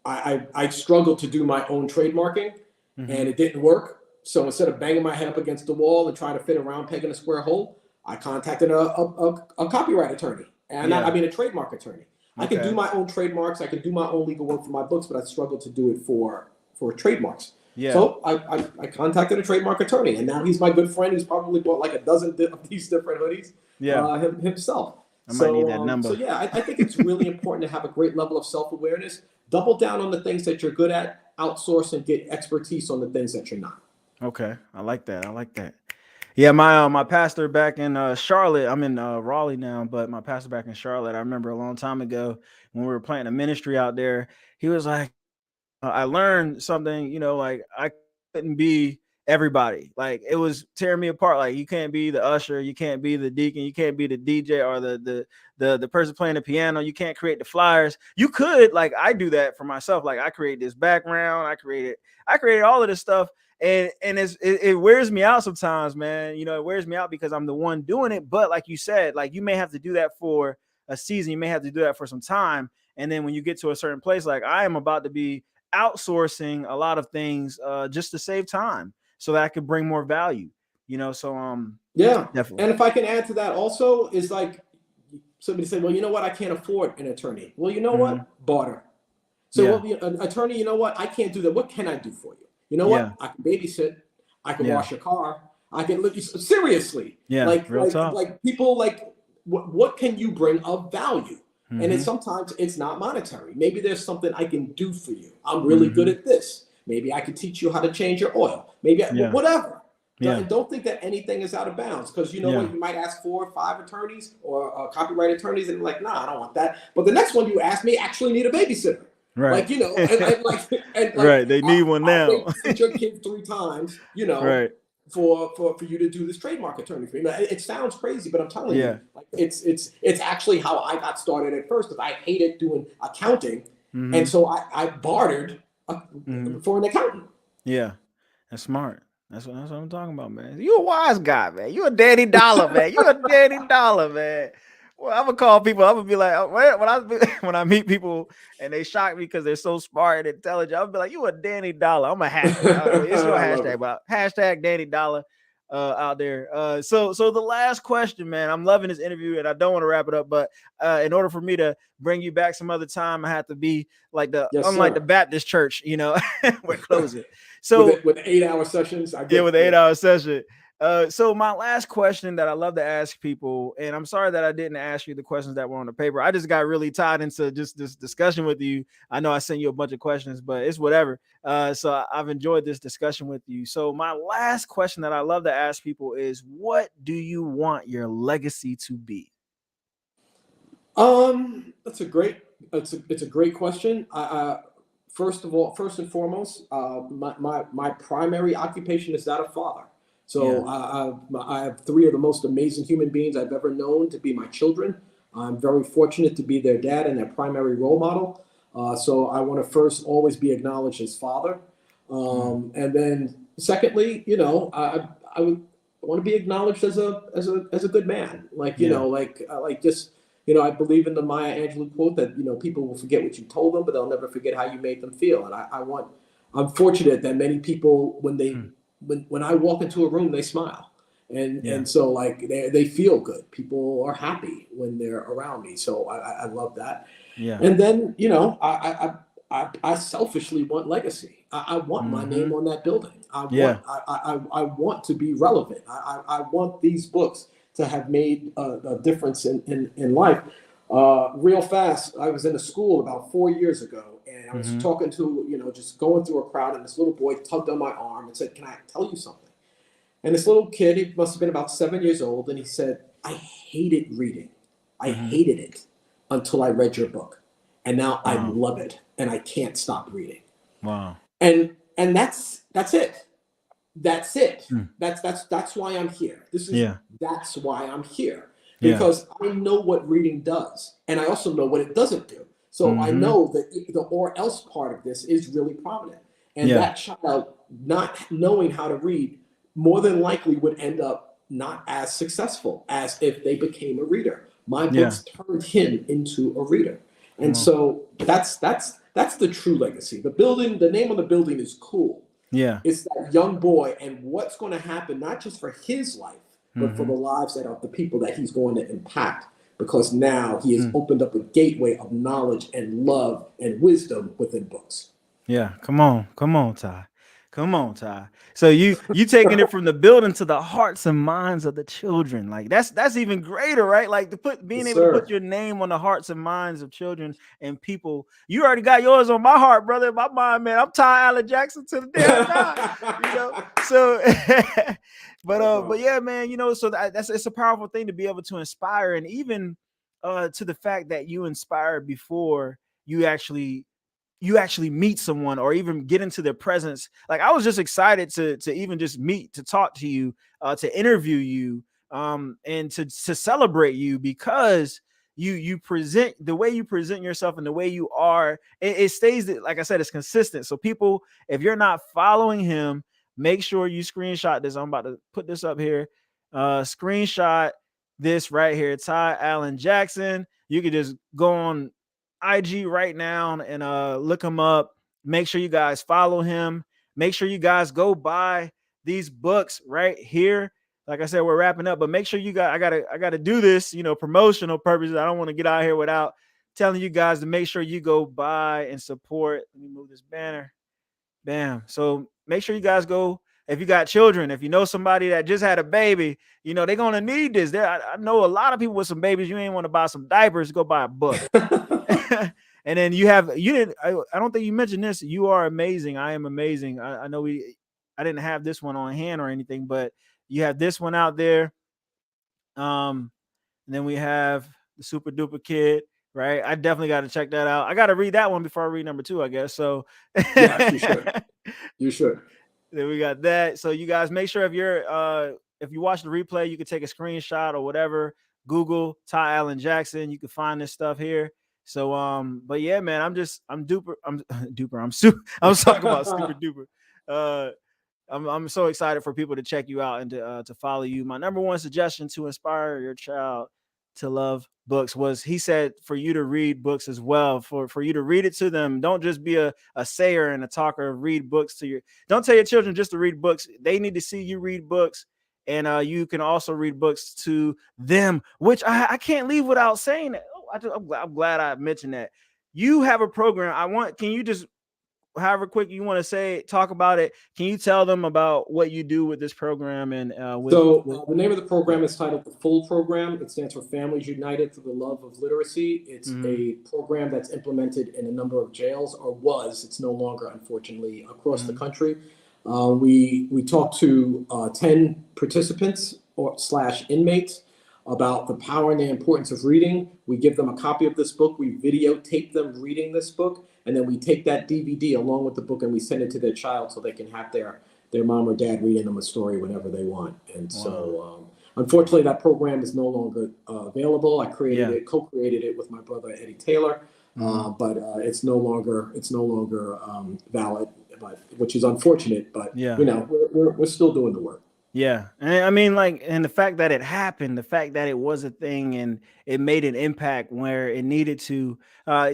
I struggled to do my own trademarking, and it didn't work. So instead of banging my head up against the wall and trying to fit a round peg in a square hole, I contacted a copyright attorney, and I mean a trademark attorney. I can do my own trademarks. I can do my own legal work for my books, but I struggled to do it for trademarks. So I contacted a trademark attorney, and now he's my good friend. He's probably bought like a dozen of these different hoodies himself. I might need that number. So yeah, I think it's really important to have a great level of self-awareness. Double down on the things that you're good at, outsource, and get expertise on the things that you're not. Okay, I like that. Yeah, my pastor back in Charlotte, I'm in Raleigh now, but my pastor back in Charlotte, I remember a long time ago when we were planting a ministry out there, he was like, I learned something, you know, like I couldn't be everybody. Like, it was tearing me apart. Like, you can't be the usher, you can't be the deacon, you can't be the DJ or the person playing the piano, you can't create the flyers. You could, like, I do that for myself. Like, I create this background, I created all of this stuff. And it wears me out sometimes, man. You know, it wears me out because I'm the one doing it. But like you said, like, you may have to do that for a season. You may have to do that for some time. And then when you get to a certain place, like I am about to be outsourcing a lot of things just to save time so that I could bring more value, you know? So, yeah, definitely. And if I can add to that also is, like, somebody said, well, you know what? I can't afford an attorney. Well, you know what? Barter. So an attorney, you know what? I can't do that. What can I do for you? You know what? I can babysit. I can wash your car. I can look. Seriously. Yeah. Like people, like, what can you bring of value? And it's sometimes it's not monetary. Maybe there's something I can do for you. I'm really good at this. Maybe I can teach you how to change your oil. Maybe whatever. And don't think that anything is out of bounds, because you know what? You might ask 4 or 5 attorneys or copyright attorneys, and like, nah, I don't want that. But the next one you ask me actually need a babysitter. Right. Like, you know, and right. They need one now. Teach your kid 3 times, you know. Right. for you to do this trademark attorney for me. It sounds crazy, but I'm telling you, like it's actually how I got started at first, because I hated doing accounting, and so I bartered for an accountant. Yeah, that's smart. That's what I'm talking about, man. You a wise guy, man. You a daddy dollar, man. You a daddy dollar, man. Well, I'm gonna call people. I'm gonna be like, when I meet people and they shock me because they're so smart and intelligent, I'll be like, you a Danny Dollar. I'm a hashtag. It's your hashtag, but hashtag Danny Dollar out there. So the last question, man. I'm loving this interview and I don't want to wrap it up, but in order for me to bring you back some other time, I have to be like unlike the Baptist church, we're closing. So with 8-hour sessions, with the 8-hour session. So my last question that I love to ask people, and I'm sorry that I didn't ask you the questions that were on the paper. I just got really tied into just this discussion with you. I know I sent you a bunch of questions, but it's whatever. So I've enjoyed this discussion with you. So my last question that I love to ask people is, what do you want your legacy to be? It's a great question. First and foremost, my primary occupation is that of father. So I have 3 of the most amazing human beings I've ever known to be my children. I'm very fortunate to be their dad and their primary role model. So I want to first always be acknowledged as father. And then secondly, I want to be acknowledged as a good man. I believe in the Maya Angelou quote that, people will forget what you told them, but they'll never forget how you made them feel. And I'm fortunate that many people, when I walk into a room, they smile. And so they feel good. People are happy when they're around me. So I love that. Yeah. And then, I selfishly want legacy. I want my name on that building. I want to be relevant. I want these books to have made a difference in life. Real fast, I was in a school about 4 years ago, and I was talking to, just going through a crowd, and this little boy tugged on my arm and said, "Can I tell you something?" And this little kid, he must have been about 7 years old, and he said, "I hated reading. I hated it until I read your book. And now I love it, and I can't stop reading." Wow. And that's it. That's it. That's why I'm here. That's why I'm here. Because I know what reading does, and I also know what it doesn't do. So I know that the or else part of this is really prominent. And that child not knowing how to read more than likely would end up not as successful as if they became a reader. My books turned him into a reader. And so that's the true legacy. The name on the building is cool. Yeah. It's that young boy and what's going to happen, not just for his life, but for the lives of the people that he's going to impact, because now he has opened up a gateway of knowledge and love and wisdom within books. Yeah. Come on, Ty. Come on, Ty. So you taking it from the building to the hearts and minds of the children. Like that's even greater, right? Like being able to put your name on the hearts and minds of children and people. You already got yours on my heart, brother. In my mind, man. I'm Ty Allan Jackson to the day I die. So but yeah, man, so it's a powerful thing to be able to inspire, and even to the fact that you inspired before you actually meet someone or even get into their presence. Like I was just excited to even just meet, to talk to you, to interview you, and to celebrate you, because you present the way you present yourself and the way you are. It stays, like I said, it's consistent. So people, if you're not following him, make sure you screenshot this. I'm about to put this up here. Screenshot this right here. Ty Allan Jackson. You could just go on IG right now and look him up. Make sure you guys follow him. Make sure you guys go buy these books right here. Like I said, we're wrapping up, but make sure you guys, I gotta do this, promotional purposes. I don't want to get out here without telling you guys to make sure you go buy and support. Let me move this banner. Bam. So make sure you guys go. If you got children, if you know somebody that just had a baby, they're going to need this. I know a lot of people with some babies, you ain't want to buy some diapers, go buy a book. And then I don't think you mentioned this. You are amazing. I am amazing. I know I didn't have this one on hand or anything, but you have this one out there. And then we have the Super Duper Kid, right? I definitely got to check that out. I got to read that one before I read number 2, I guess. So yeah, you should. Then we got that. So you guys make sure if you watch the replay, you can take a screenshot or whatever. Google Ty Allan Jackson. You can find this stuff here. So but yeah, man, I'm duper. I'm duper. I'm talking about super duper. I'm so excited for people to check you out and to follow you. My number one suggestion to inspire your child to love books was, he said, for you to read books as well, for you to read it to them. Don't just be a sayer and a talker. Read books don't tell your children just to read books. They need to see you read books, and you can also read books to them, which I can't leave without saying that. I'm glad I mentioned that. You have a program. Can you just, however quick you want to talk about it, can you tell them about what you do with this program? And the name of the program is titled the Full Program. It stands for Families United for the Love of Literacy. It's a program that's implemented in a number of jails, or was. It's no longer, unfortunately, across the country. We talk to 10 participants / inmates about the power and the importance of reading. We give them a copy of this book. We videotape them reading this book. And then we take that DVD along with the book and we send it to their child so they can have their mom or dad reading them a story whenever they want. And so, unfortunately, that program is no longer available. I co-created it with my brother Eddie Taylor, but it's no longer valid, which is unfortunate. But we're still doing the work. Yeah. And I mean, and the fact that it happened, the fact that it was a thing and it made an impact where it needed to,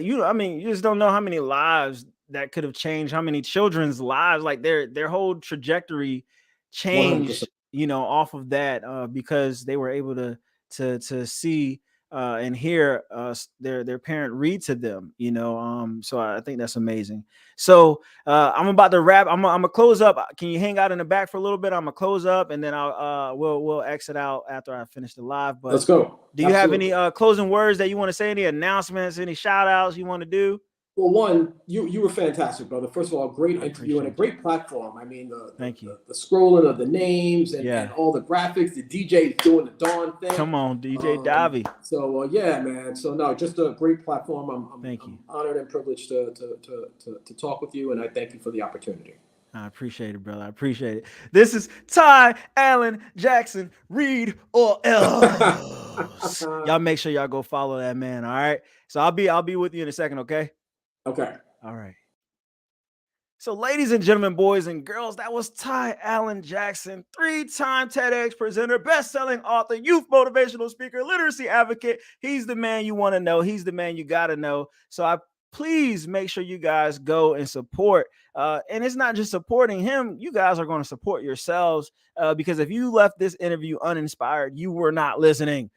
you just don't know how many lives that could have changed, how many children's lives, like their whole trajectory changed, 100%. Off of that, because they were able to see and hear their parent read to them, so I think that's amazing. So I'm about to wrap. I'm gonna close up. Can you hang out in the back for a little bit? I'm gonna close up and then we'll exit out after I finish the live. But let's go. Do you have any closing words that you want to say? Any announcements? Any shout outs you want to do? Well, one, you were fantastic, brother. First of all, great interview and a great platform. I mean, thank you. The scrolling of the names and all the graphics, the DJ doing the Dawn thing. Come on, DJ Davi. So yeah, man. So no, just a great platform. I'm honored and privileged to talk with you, and I thank you for the opportunity. I appreciate it, brother. I appreciate it. This is Ty Allan Jackson. Read or else. Y'all make sure y'all go follow that man. All right. So I'll be with you in a second. Okay. Okay. All right. So, ladies and gentlemen, boys and girls, that was Ty Allan Jackson, 3-time TEDx presenter, best-selling author, youth motivational speaker, literacy advocate. He's the man you want to know. He's the man you got to know. So please make sure you guys go and support. And it's not just supporting him. You guys are going to support yourselves, because if you left this interview uninspired, you were not listening.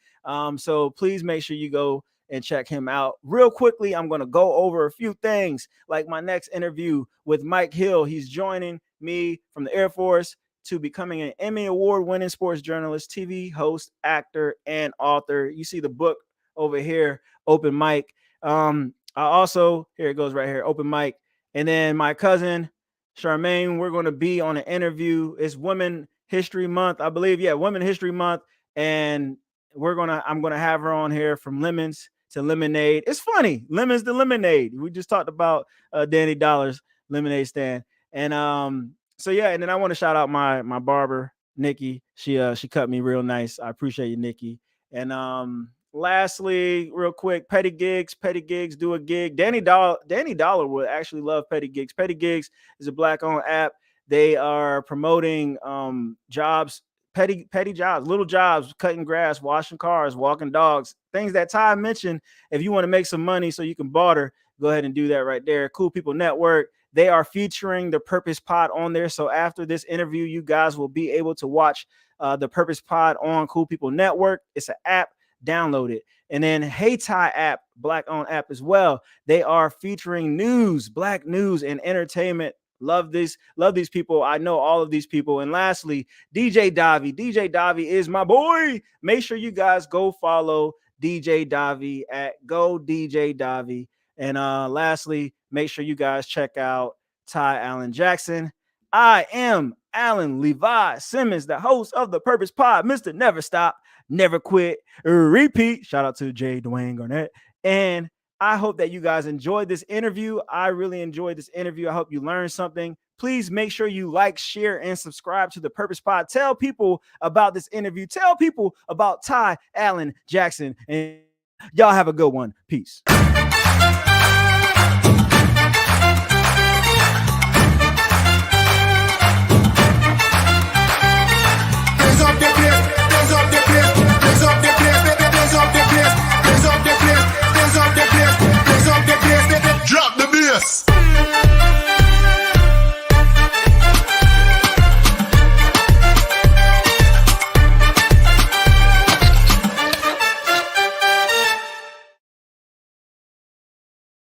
So please make sure you go and check him out. Real quickly, I'm going to go over a few things, like my next interview with Mike Hill. He's joining me from the Air Force to becoming an Emmy Award-winning sports journalist, TV host, actor, and author. You see the book over here, Open Mic. I also, here it goes right here, Open Mic. And then my cousin, Charmaine, we're going to be on an interview. It's Women History Month, I believe. Yeah, Women History Month. And I'm going to have her on here from lemons to lemonade. It's funny, lemons to lemonade. We just talked about Danny Dollar's lemonade stand. And so yeah, and then I want to shout out my barber, Nikki. She cut me real nice. I appreciate you, Nikki. And lastly, real quick, Petty Gigs, do a gig. Danny Dollar would actually love Petty Gigs. Petty Gigs is a Black-owned app. They are promoting jobs, petty jobs, little jobs, cutting grass, washing cars, walking dogs, things that Ty mentioned. If you want to make some money so you can barter, go ahead and do that right there. Cool People Network. They are featuring the Purpose Pod on there. So after this interview, you guys will be able to watch the Purpose Pod on Cool People Network. It's an app. Download it. And then Hey Ty app, Black-owned app as well. They are featuring news, Black news and entertainment. Love these people. I know all of these people. And lastly, DJ Davi. DJ Davi is my boy. Make sure you guys go follow DJ Davi at Go DJ Davi. And lastly, make sure you guys check out Ty Allan Jackson. I am Alan Levi Simmons, the host of the Purpose Pod, Mr. Never Stop, Never Quit, Repeat. Shout out to J. Dwayne Garnett. And I hope that you guys enjoyed this interview. I really enjoyed this interview. I hope you learned something. Please make sure you like, share, and subscribe to the Purpose Pod. Tell people about this interview. Tell people about Ty, Allan Jackson, and y'all have a good one. Peace.